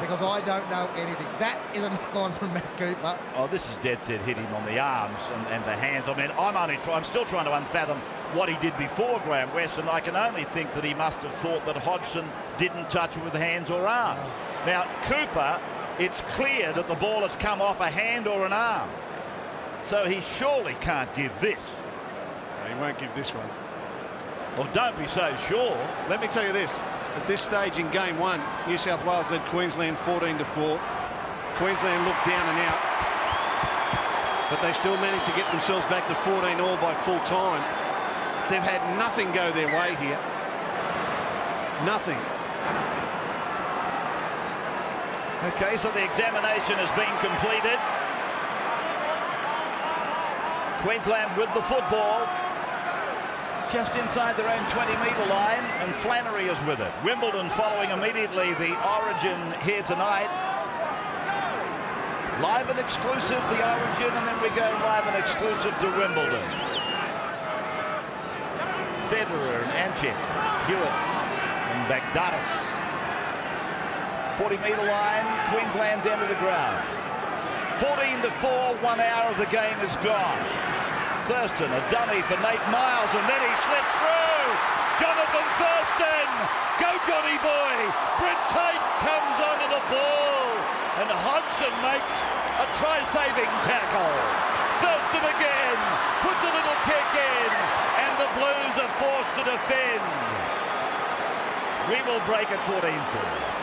because I don't know anything. That is a knock-on from Matt Cooper. Oh, this is dead set. Hit him on the arms and the hands. I mean, I'm still trying to unfathom what he did before Graham West, and I can only think that he must have thought that Hodgson didn't touch it with hands or arms. Now, Cooper, it's clear that the ball has come off a hand or an arm. So he surely can't give this. No, he won't give this one. Well, don't be so sure. Let me tell you this. At this stage in game one, New South Wales led Queensland 14-4. Queensland looked down and out, but they still managed to get themselves back to 14-all by full time. They've had nothing go their way here. Nothing. Okay, so the examination has been completed. Queensland with the football just inside their own 20-metre line, and Flannery is with it. Wimbledon following immediately the Origin here tonight. Live and exclusive, the Origin, and then we go live and exclusive to Wimbledon. Federer and Anchik, Hewitt and Bagdatis. 40-metre line, Queensland's end of the ground. 14-4, 1 hour of the game is gone. Thurston, a dummy for Nate Miles, and then he slips through. Jonathan Thurston, go Johnny boy. Brent Tate comes onto the ball, and Hodgson makes a try-saving tackle. Thurston again, puts a little kick in, and the Blues are forced to defend. We will break at 14-4.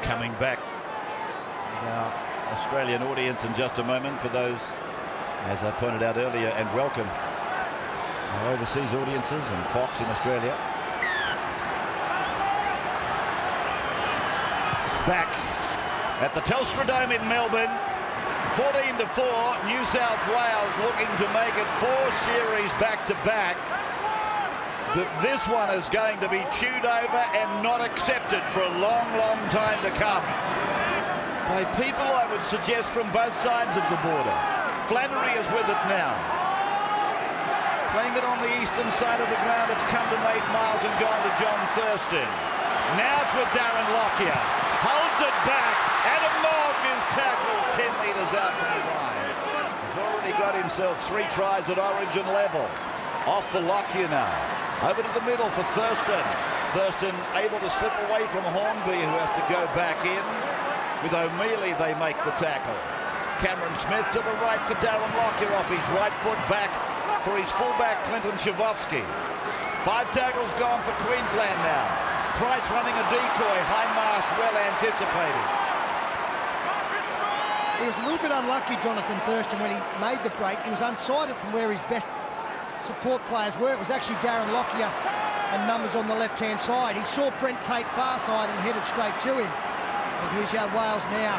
Coming back with our Australian audience in just a moment for those, as I pointed out earlier, and welcome our overseas audiences and Fox in Australia. Back at the Telstra Dome in Melbourne, 14-4, New South Wales looking to make it 4 series back-to-back. But this one is going to be chewed over and not accepted for a long, long time to come. By people, I would suggest, from both sides of the border. Flannery is with it now. Playing it on the eastern side of the ground, it's come to Nate Miles and gone to John Thurston. Now it's with Darren Lockyer. Holds it back. Adam Mogg is tackled 10 metres out from the line. He's already got himself 3 tries at Origin level. Off for Lockyer now. Over to the middle for Thurston. Thurston able to slip away from Hornby, who has to go back in. With O'Mealy, they make the tackle. Cameron Smith to the right for Darren Lockyer, off his right foot back for his fullback, Clinton Shavovsky. 5 tackles gone for Queensland now. Price running a decoy, high mask, well anticipated. He was a little bit unlucky, Jonathan Thurston, when he made the break. He was unsighted from where his best support players were. It was actually Darren Lockyer and numbers on the left-hand side. He saw Brent Tate far side and headed straight to him. And New South Wales now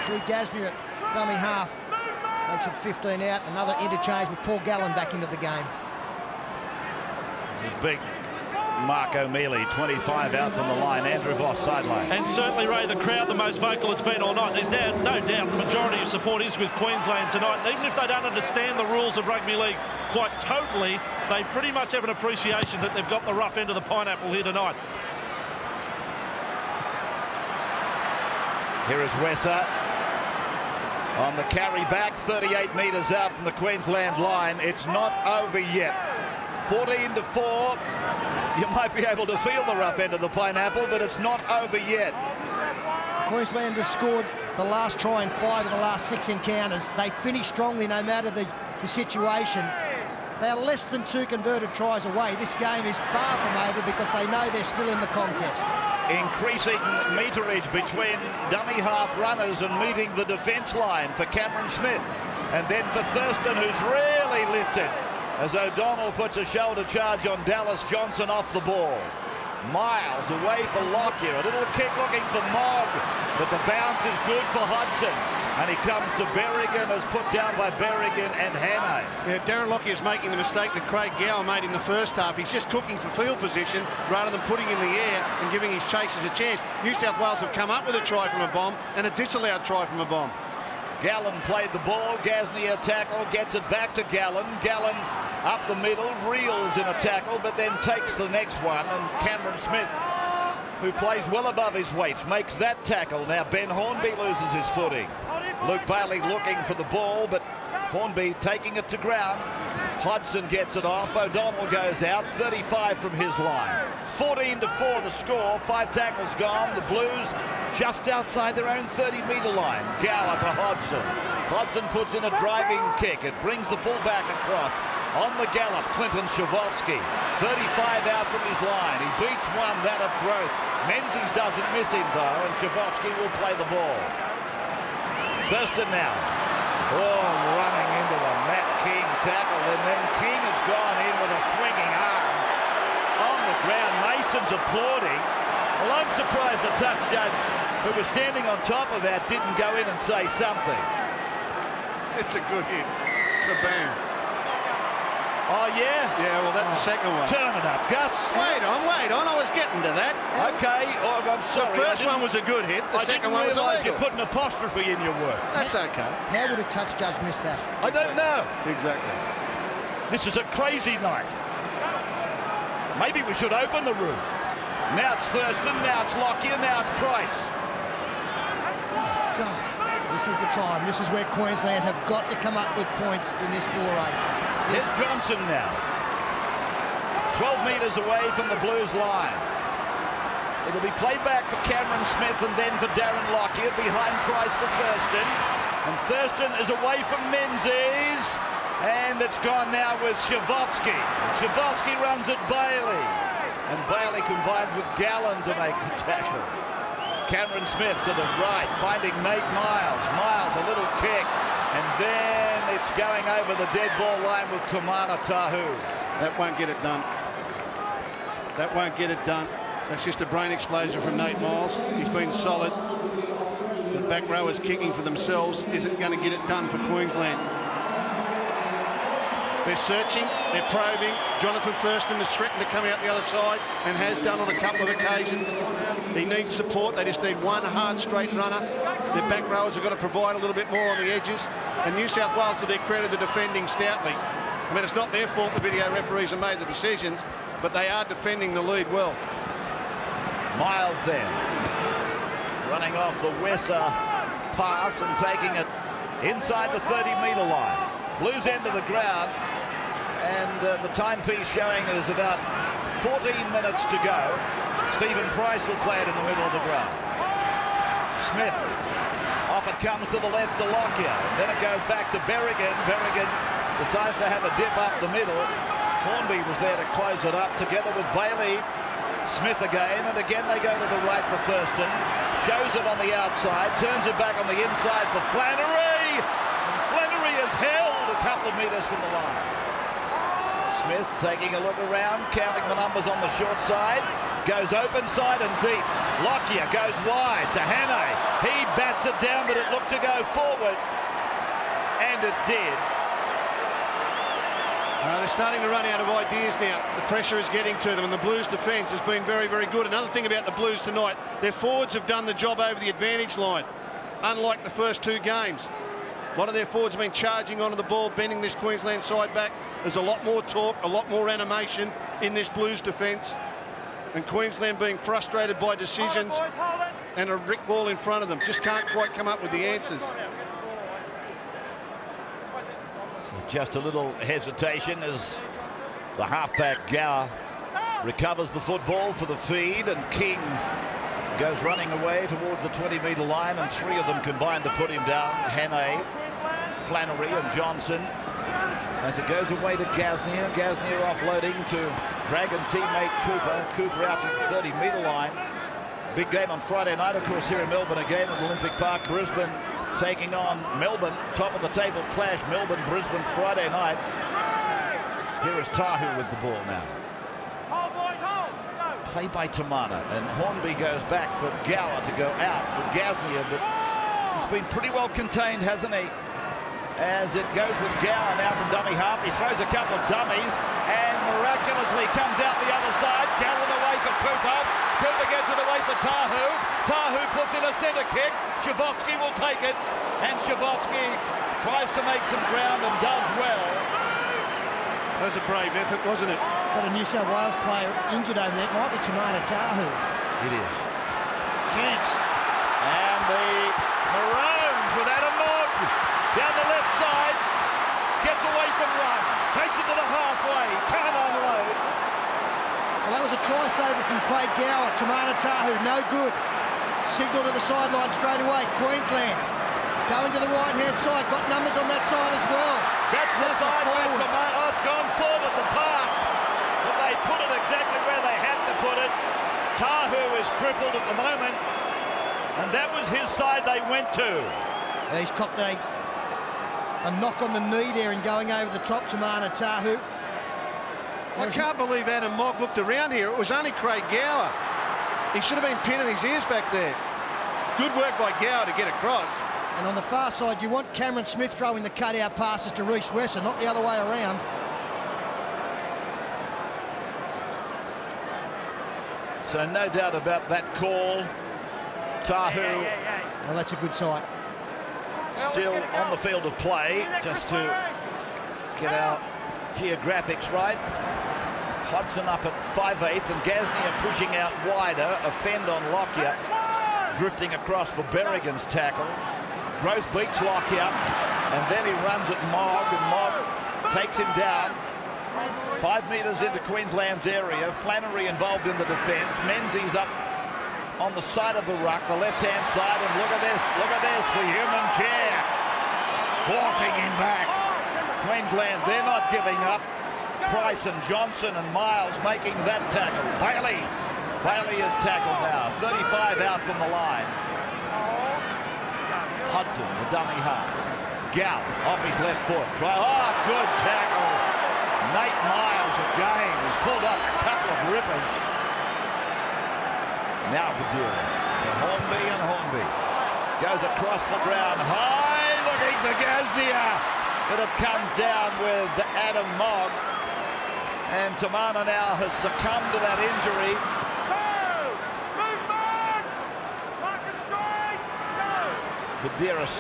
through Gasnier at dummy half. Makes it 15 out. Another interchange with Paul Gallen back into the game. This is big. Mark O'Mealy, 25 out from the line. Andrew Voss, sideline. And certainly, Ray, the crowd, the most vocal it's been all night. There's now no doubt the majority of support is with Queensland tonight. And even if they don't understand the rules of rugby league quite totally, they pretty much have an appreciation that they've got the rough end of the pineapple here tonight. Here is Wesser on the carry back, 38 metres out from the Queensland line. It's not over yet. 14-4. You might be able to feel the rough end of the pineapple, but it's not over yet. Queensland have scored the last try in 5 of the last 6 encounters. They finish strongly no matter the situation. They are less than 2 converted tries away. This game is far from over because they know they're still in the contest. Increasing meterage between dummy half runners and meeting the defence line for Cameron Smith. And then for Thurston, who's really lifted as O'Donnell puts a shoulder charge on Dallas Johnson off the ball. Miles away for Lockyer, a little kick looking for Mogg, but the bounce is good for Hudson. And he comes to Berrigan, as put down by Berrigan and Hannay. Yeah, Darren Lockyer's making the mistake that Craig Gower made in the first half. He's just cooking for field position rather than putting in the air and giving his chasers a chance. New South Wales have come up with a try from a bomb and a disallowed try from a bomb. Gallen played the ball, Gasnier tackle, gets it back to Gallen. Gallen up the middle, reels in a tackle, but then takes the next one, and Cameron Smith, who plays well above his weight, makes that tackle. Now Ben Hornby loses his footing. Luke Bailey looking for the ball, but Hornby taking it to ground. Hodgson gets it off. O'Donnell goes out, 35 from his line. 14-4 the score, 5 tackles gone. The Blues just outside their own 30-metre line. Gower to Hodgson. Hodgson puts in a driving kick. It brings the fullback across. On the gallop, Clinton Shavovsky. 35 out from his line. He beats one, that of Growth. Menzies doesn't miss him, though, and Shavovsky will play the ball. Thurston now. Oh, running into a Matt King tackle, and then King has gone in with a swinging arm on the ground. Mason's applauding. Well, I'm surprised the touch judge, who was standing on top of that, didn't go in and say something. It's a good hit. Kabam. Oh, yeah? Yeah, well, that's the second one. Turn it up, Gus. Wait on. I was getting to that. Okay, oh, I'm sorry. The first one was a good hit. The second one was illegal. You put an apostrophe in your work. That's okay. How would a touch judge miss that? I don't know. Exactly. This is a crazy night. Maybe we should open the roof. Now it's Thurston, now it's Lockyer, now it's Price. God, this is the time. This is where Queensland have got to come up with points in this foray. Here's Johnson now. 12 metres away from the Blues line. It'll be played back for Cameron Smith and then for Darren Lockyer behind Price for Thurston. And Thurston is away from Menzies. And it's gone now with Shavovsky. Shavovsky runs at Bailey. And Bailey combines with Gallen to make the tackle. Cameron Smith to the right, finding Nate Miles. Miles, a little kick. And then it's going over the dead ball line with Tamana Tahu. That won't get it done. That won't get it done. That's just a brain explosion from Nate Miles. He's been solid. The back rowers kicking for themselves isn't going to get it done for Queensland. They're searching, they're probing. Jonathan Thurston is threatened to come out the other side and has done on a couple of occasions. He needs support. They just need one hard, straight runner. Their back rowers have got to provide a little bit more on the edges. And New South Wales, to their credit, are defending stoutly. I mean, it's not their fault the video referees have made the decisions, but they are defending the lead well. Miles then, running off the Wesser pass and taking it inside the 30-metre line. Blues end of the ground, and the timepiece showing there's about 14 minutes to go. Stephen Price will play it in the middle of the ground. Smith, off it comes to the left to Lockyer. Then it goes back to Berrigan. Berrigan decides to have a dip up the middle. Hornby was there to close it up together with Bailey. Smith again, and again they go to the right for Thurston. Shows it on the outside, turns it back on the inside for Flannery. And Flannery is held a couple of metres from the line. Smith taking a look around, counting the numbers on the short side. Goes open side and deep. Lockyer goes wide to Hannay. He bats it down, but it looked to go forward. And it did. They're starting to run out of ideas now. The pressure is getting to them, and the Blues' defence has been very, very good. Another thing about the Blues tonight, their forwards have done the job over the advantage line, unlike the first 2 games. A lot of their forwards have been charging onto the ball, bending this Queensland side back. There's a lot more talk, a lot more animation in this Blues defence. And Queensland being frustrated by decisions and a brick wall in front of them. Just can't quite come up with the answers. Just a little hesitation as the halfback Gower recovers the football for the feed, and King Goes running away towards the 20-metre line, and 3 of them combined to put him down. Hannay, Flannery and Johnson. As it goes away to Gasnier. Gasnier offloading to Dragon teammate Cooper. Cooper out to the 30-metre line. Big game on Friday night, of course, here in Melbourne again at Olympic Park. Brisbane taking on Melbourne. Top of the table clash, Melbourne-Brisbane Friday night. Here is Tahu with the ball now. Play by Tamana, and Hornby goes back for Gower to go out for Gasnier, but he's been pretty well contained, hasn't he? As it goes with Gower now from dummy half. He throws a couple of dummies and miraculously comes out the other side. Gallen away for Cooper. Cooper gets it away for Tahu. Tahu puts in a centre kick. Shavovsky will take it, and Shavovsky tries to make some ground and does well. That was a brave effort, wasn't it? Got a New South Wales player injured over there. It might be Tamana Tahu. It is. Chance. And the Maroons with Adam Mogg down the left side. Gets away from run. Takes it to the halfway. Can't unload. Well, that was a try saver from Craig Gower. Tamana Tahu, no good. Signal to the sideline straight away. Queensland going to the right-hand side. Got numbers on that side as well. That's the side where Tamana... Oh, it's gone forward, the pass. But they put it exactly where they had to put it. Tahu is crippled at the moment. And that was his side they went to. He's copped a knock on the knee there and going over the top, Tamana Tahu. I can't believe Adam Mogg looked around here. It was only Craig Gower. He should have been pinning his ears back there. Good work by Gower to get across. And on the far side, you want Cameron Smith throwing the cutout passes to Reece Wesser, not the other way around. So no doubt about that call. Tahu. Well, that's a good sight. Still on the field of play, just to get our geographics right. Hodson up at 5/8, and Gasnier pushing out wider. A fend on Lockyer, drifting across for Berrigan's tackle. Gross beats Lockyer, and then he runs at Mogg, and Mogg takes him down. 5 metres into Queensland's area. Flannery involved in the defence. Menzies up on the side of the ruck, the left-hand side, and look at this, the human chair. Forcing him back. Queensland, they're not giving up. Price and Johnson and Miles making that tackle. Bailey is tackled now. 35 out from the line. Hudson, the dummy half. Gow off his left foot. Good tackle. Nate Miles again. He's pulled up a couple of rippers. Now Badiris to Hornby, and Hornby goes across the ground. High, looking for Gasnier. But it comes down with Adam Mogg. And Tamana now has succumbed to that injury. Badiris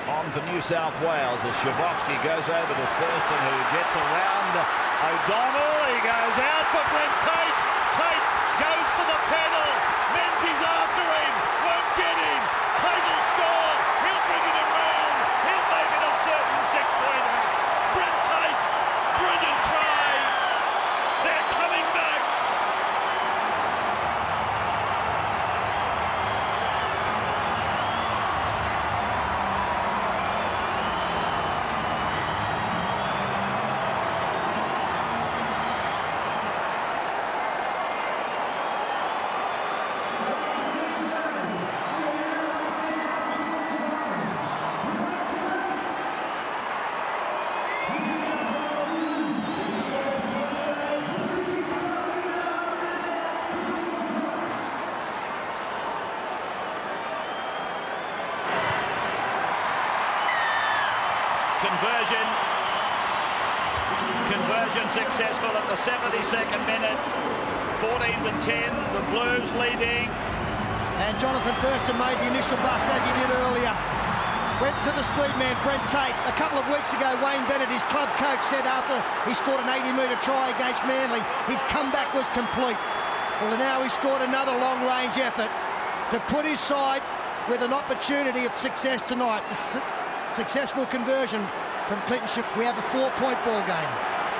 on for New South Wales as Shavovsky goes over to Thurston, who gets around O'Donnell. He goes out for Brent Tate. Tate goes for the pedal. Menzies after him. Won't get him. Tate will score. He'll bring it around. He'll make it a certain 6-pointer. Brent Tate. Brilliant try. They're coming back. Conversion successful at the 72nd minute. 14-10, the Blues leading. And Jonathan Thurston made the initial bust as he did earlier. Went to the speed man, Brent Tate. A couple of weeks ago, Wayne Bennett, his club coach, said after he scored an 80-metre try against Manly, his comeback was complete. Well, now he scored another long-range effort to put his side with an opportunity of success tonight. The successful conversion from Clinton. We have a 4-point ball game.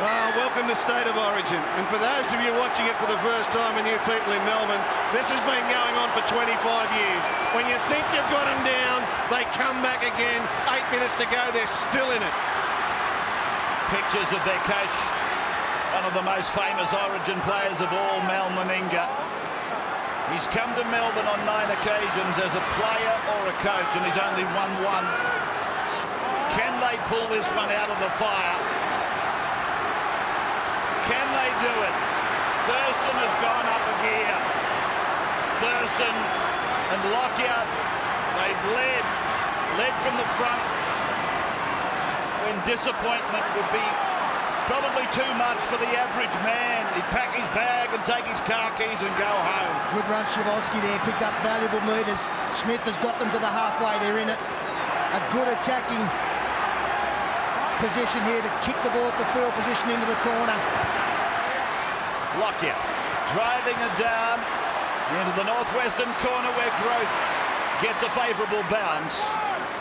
Welcome to State of Origin. And for those of you watching it for the first time and you people in Melbourne, this has been going on for 25 years. When you think you've got them down, they come back again. 8 minutes to go, they're still in it. Pictures of their coach, one of the most famous Origin players of all, Mal Meninga. He's come to Melbourne on 9 occasions as a player or a coach, and he's only won one. Can they pull this one out of the fire? Can they do it? Thurston has gone up a gear. Thurston and Lockyer, they've led from the front when disappointment would be probably too much for the average man. He'd pack his bag and take his car keys and go home. Good run, Shivosky there, picked up valuable metres. Smith has got them to the halfway, they're in it. A good attacking position here to kick the ball for field position into the corner. Lockyer driving it down into the northwestern corner where Growth gets a favourable bounce.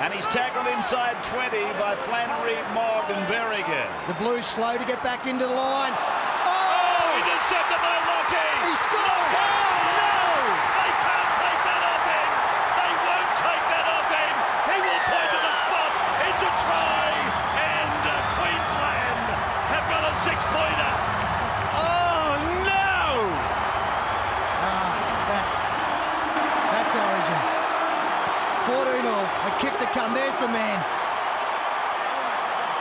And he's tackled inside 20 by Flannery, Mogg and Berrigan. The Blues slow to get back into the line. Oh, intercepted by Lockie! He scored! Oh, no! They can't take that off him! They won't take that off him! He will point to the spot! It's a try! And Queensland have got a 6-pointer! Oh, no! That's Origin. 14 all, a kick to come, there's the man.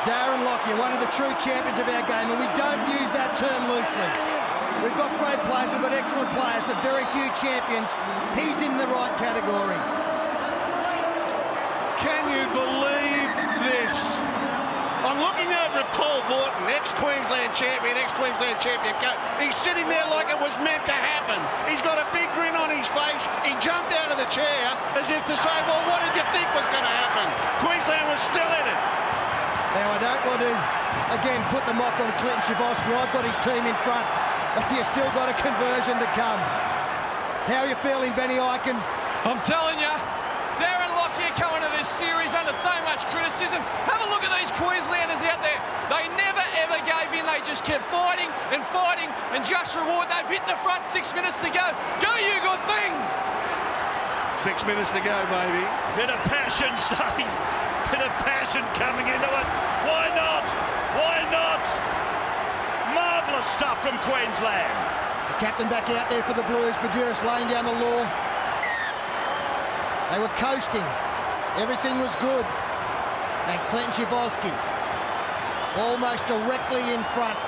Darren Lockyer, one of the true champions of our game, and we don't use that term loosely. We've got great players, we've got excellent players, but very few champions. He's in the right category. Can you believe this? I'm looking over at Paul Borton, ex-Queensland champion coach. He's sitting there like it was meant to happen. He's got a big grin on his face. He jumped out of the chair as if to say, well, what did you think was going to happen? Queensland was still in it. Now, I don't want to, again, put the mock on Clinton Shivosky. I've got his team in front, but he's still got a conversion to come. How are you feeling, Benny Eichen? I'm telling you, Darren Lockyer coming to this series under so much criticism. Have a look at these Queenslanders out there. They never ever gave in. They just kept fighting, and just reward. They've hit the front, 6 minutes to go. Go, you good thing! 6 minutes to go, baby. Bit of passion, Steve. Bit of passion coming into it. Why not? Why not? Marvellous stuff from Queensland. The captain back out there for the Blues. Badiris laying down the law. They were coasting. Everything was good. And Clinton Shivosky almost directly in front.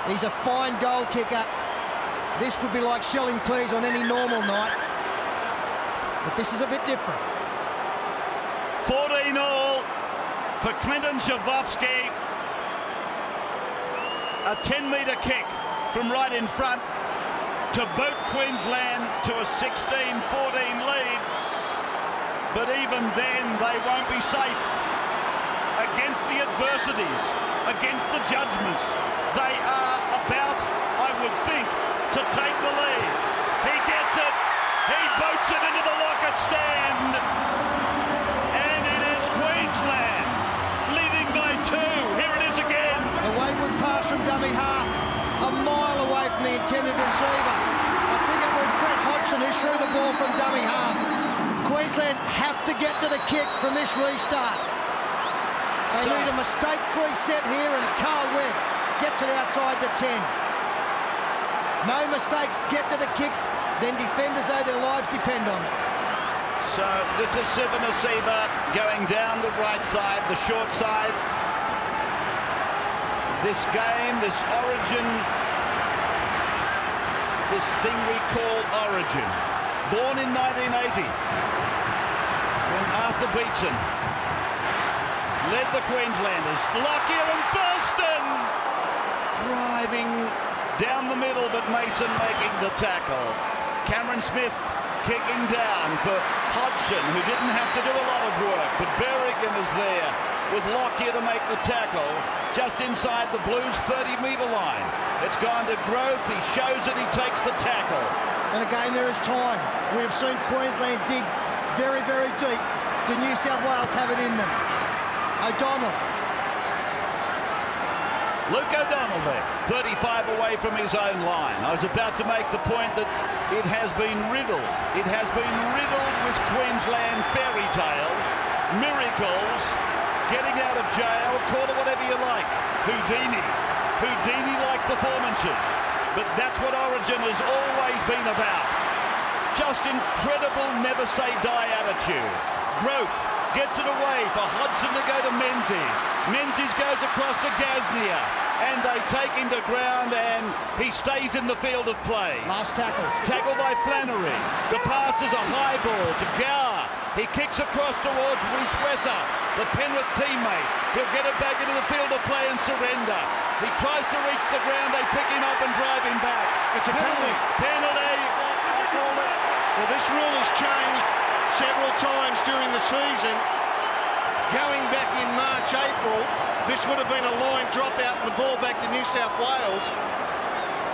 He's a fine goal kicker. This would be like shelling peas on any normal night. But this is a bit different. 14 all for Clinton Shivosky. A 10-metre kick from right in front to boot Queensland to a 16-14 lead. But even then, they won't be safe against the adversities, against the judgments. They are about, I would think, to take the lead. He gets it. He boots it into the Lockett stand. And it is Queensland leading by 2. Here it is again. A wayward pass from dummy half, a mile away from the intended receiver. I think it was Brett Hodgson who threw the ball from dummy half. Queensland have to get to the kick from this restart. They need a mistake-free set here, and Carl Webb gets it outside the 10. No mistakes, get to the kick, then defenders owe their lives depend on it. So this is Sivanasiva going down the right side, the short side. This game, this Origin, this thing we call Origin, born in 1980, when Arthur Beetson led the Queenslanders. Lockyer and Thurston driving down the middle, but Mason making the tackle. Cameron Smith kicking down for Hodgson, who didn't have to do a lot of work, but Berrigan is there with Lockyer to make the tackle just inside the Blues' 30-metre line. It's gone to Growth. He shows it. He takes the tackle. And again, there is time. We have seen Queensland dig very, very deep. Did New South Wales have it in them? O'Donnell. Luke O'Donnell there, 35 away from his own line. I was about to make the point that it has been riddled. It has been riddled with Queensland fairy tales, miracles, getting out of jail, call it whatever you like. Houdini-like performances. But that's what Origin has always been about. Just incredible never say die attitude. Growth gets it away for Hodgson to go to Menzies. Menzies goes across to Gaznia and they take him to ground and he stays in the field of play. Last tackle. Tackle by Flannery. The pass is a high ball to Gower. He kicks across towards Reece Wesser, the Penrith teammate. He'll get it back into the field of play and surrender. He tries to reach the ground. They pick him up and drive him back. It's a penalty. Penalty. Well, this rule has changed several times during the season. Going back in March, April, this would have been a line dropout and the ball back to New South Wales.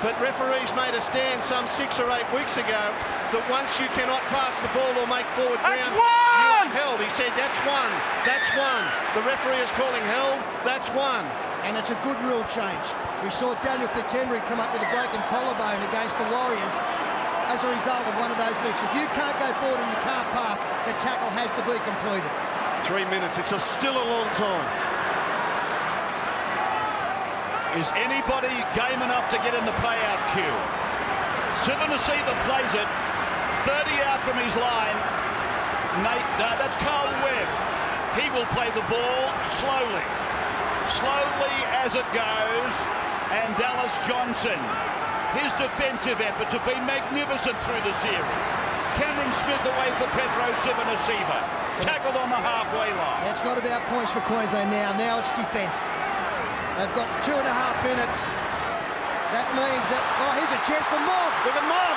But referees made a stand some 6 or 8 weeks ago that once you cannot pass the ball or make forward ground, you are held. He said, that's one, that's one. The referee is calling held, that's one. And it's a good rule change. We saw Daniel Fitzhenry come up with a broken collarbone against the Warriors as a result of one of those lifts. If you can't go forward and you can't pass, the tackle has to be completed. 3 minutes, it's still a long time. Is anybody game enough to get in the payout queue? Sivanasiva plays it, 30 out from his line. That's Carl Webb. He will play the ball slowly as it goes. And Dallas Johnson, his defensive efforts have been magnificent through the series. Cameron Smith away for Petro Sivanasiva. Tackled on the halfway line. It's not about points for Queensland now. Now it's defence. They've got 2.5 minutes. That means that... Oh, here's a chance for Mogg. Look at Mogg.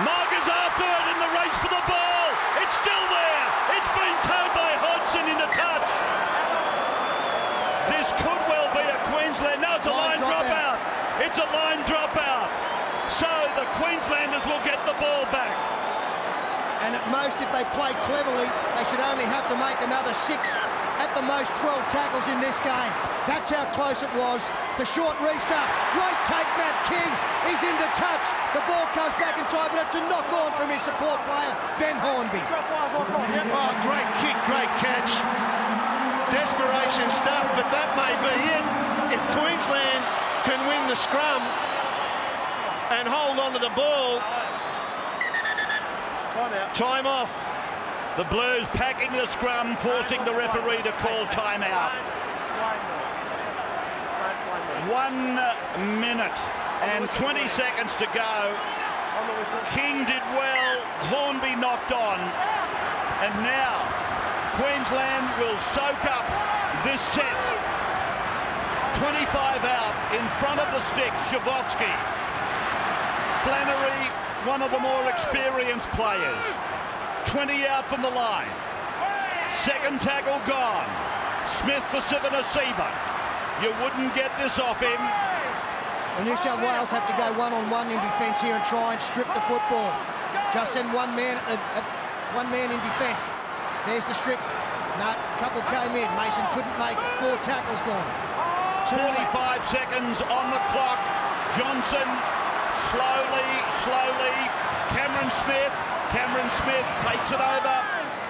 Mogg is after it in the race for the ball. It's still there. It's been towed by Hodgson into touch. This could well be a Queensland... No, it's a line dropout. It's a line dropout. So the Queenslanders will get the ball back. And at most, if they play cleverly, they should only have to make another 6, at the most 12 tackles in this game. That's how close it was. The short restart. Great take, Matt King. He's into touch. The ball comes back inside, but it's a knock-on from his support player, Ben Hornby. Oh, great kick, great catch. Desperation stuff, but that may be it. If Queensland can win the scrum and hold on to the ball, time off. The Blues packing the scrum, forcing the referee to call timeout. 1 minute and 20 seconds to go. King did well, Hornby knocked on, and now Queensland will soak up this set. 25 out in front of the sticks, Shavovsky. Flannery, one of the more experienced players. 20 out from the line. Second tackle gone. Smith for Sivanasiva. You wouldn't get this off him. Well, New South Wales have to go one-on-one in defence here and try and strip the football. Just send one man in defence. There's the strip. No, a couple came in. Mason couldn't make it. 4 tackles gone. 45 seconds on the clock. Johnson slowly. Cameron Smith takes it over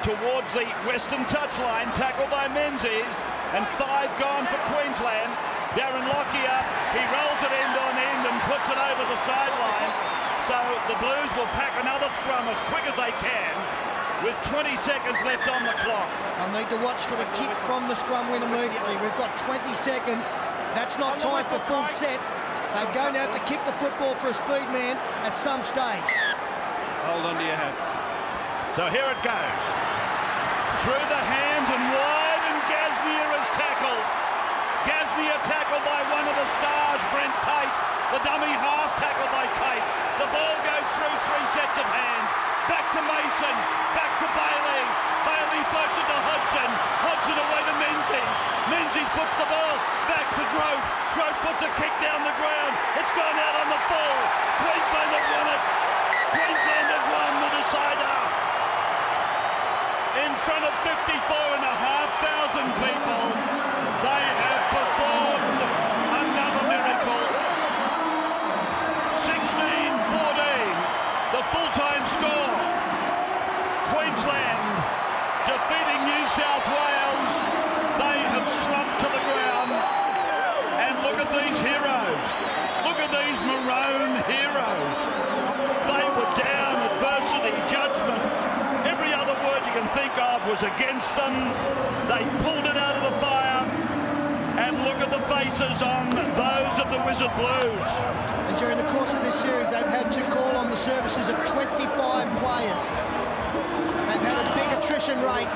towards the western touchline. Tackled by Menzies. And 5 gone for Queensland. Darren Lockyer, he rolls it end on end and puts it over the sideline. So the Blues will pack another scrum as quick as they can with 20 seconds left on the clock. They'll need to watch for the kick from the scrum win immediately. We've got 20 seconds. That's not time for full set. They're going to have to kick the football for a speed man at some stage. Hold on to your hats. So here it goes. Through the hands and wide, and Gaznia is tackled. Gaznia tackled by one of the stars, Brent Tate. The dummy half tackled by Tate. The ball goes through 3 sets of hands. Back to Mason, back to Bailey. Bailey floats it to Hodgson. Hodgson away to Menzies. Menzies puts the ball back to Grove. Grove puts a kick down the ground. It's gone out on the full. Queensland have won it. Queensland have won the decider. In front of 54,500 people, they have performed another miracle. faces on those of the Wizard Blues. And during the course of this series, they've had to call on the services of 25 players. They've had a big attrition rate.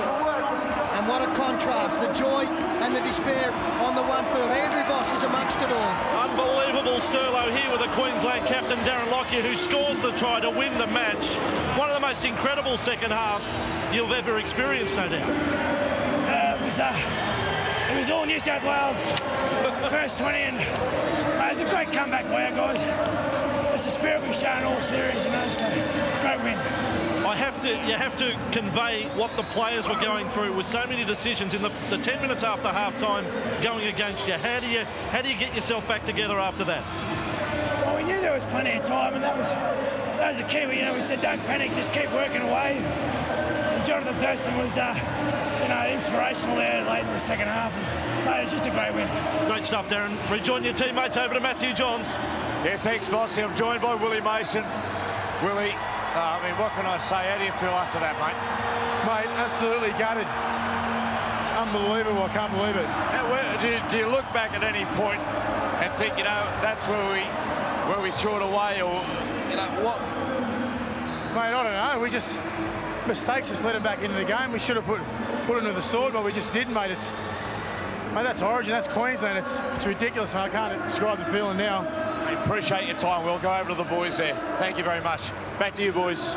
And what a contrast, the joy and the despair on the one field. Andrew Voss is amongst it all. Unbelievable Sterlo here with the Queensland captain Darren Lockyer, who scores the try to win the match. One of the most incredible second halves you've ever experienced, no doubt. It was all New South Wales, first 20, and it was a great comeback by our guys. It's the spirit we've shown all series, you know, so great win. You have to convey what the players were going through with so many decisions in the 10 minutes after half-time going against you. How do you get yourself back together after that? Well, we knew there was plenty of time, and that was the key. We said don't panic, just keep working away. And Jonathan Thurston was, inspirational there late in the second half. And, mate, it's just a great win. Great stuff, Darren. Rejoin your teammates over to Matthew Johns. Yeah, thanks, Bossy. I'm joined by Willie Mason. Willie, what can I say? How do you feel after that, mate? Mate, absolutely gutted. It's unbelievable. I can't believe it. Now, do you look back at any point and think, that's where we threw it away, or what? Mate, I don't know. We just mistakes just let him back into the game. We should have put him to the sword, but we just didn't, mate. Mate, that's Origin, that's Queensland. It's ridiculous, mate. I can't describe the feeling now. I appreciate your time. We'll go over to the boys there. Thank you very much. Back to you, boys.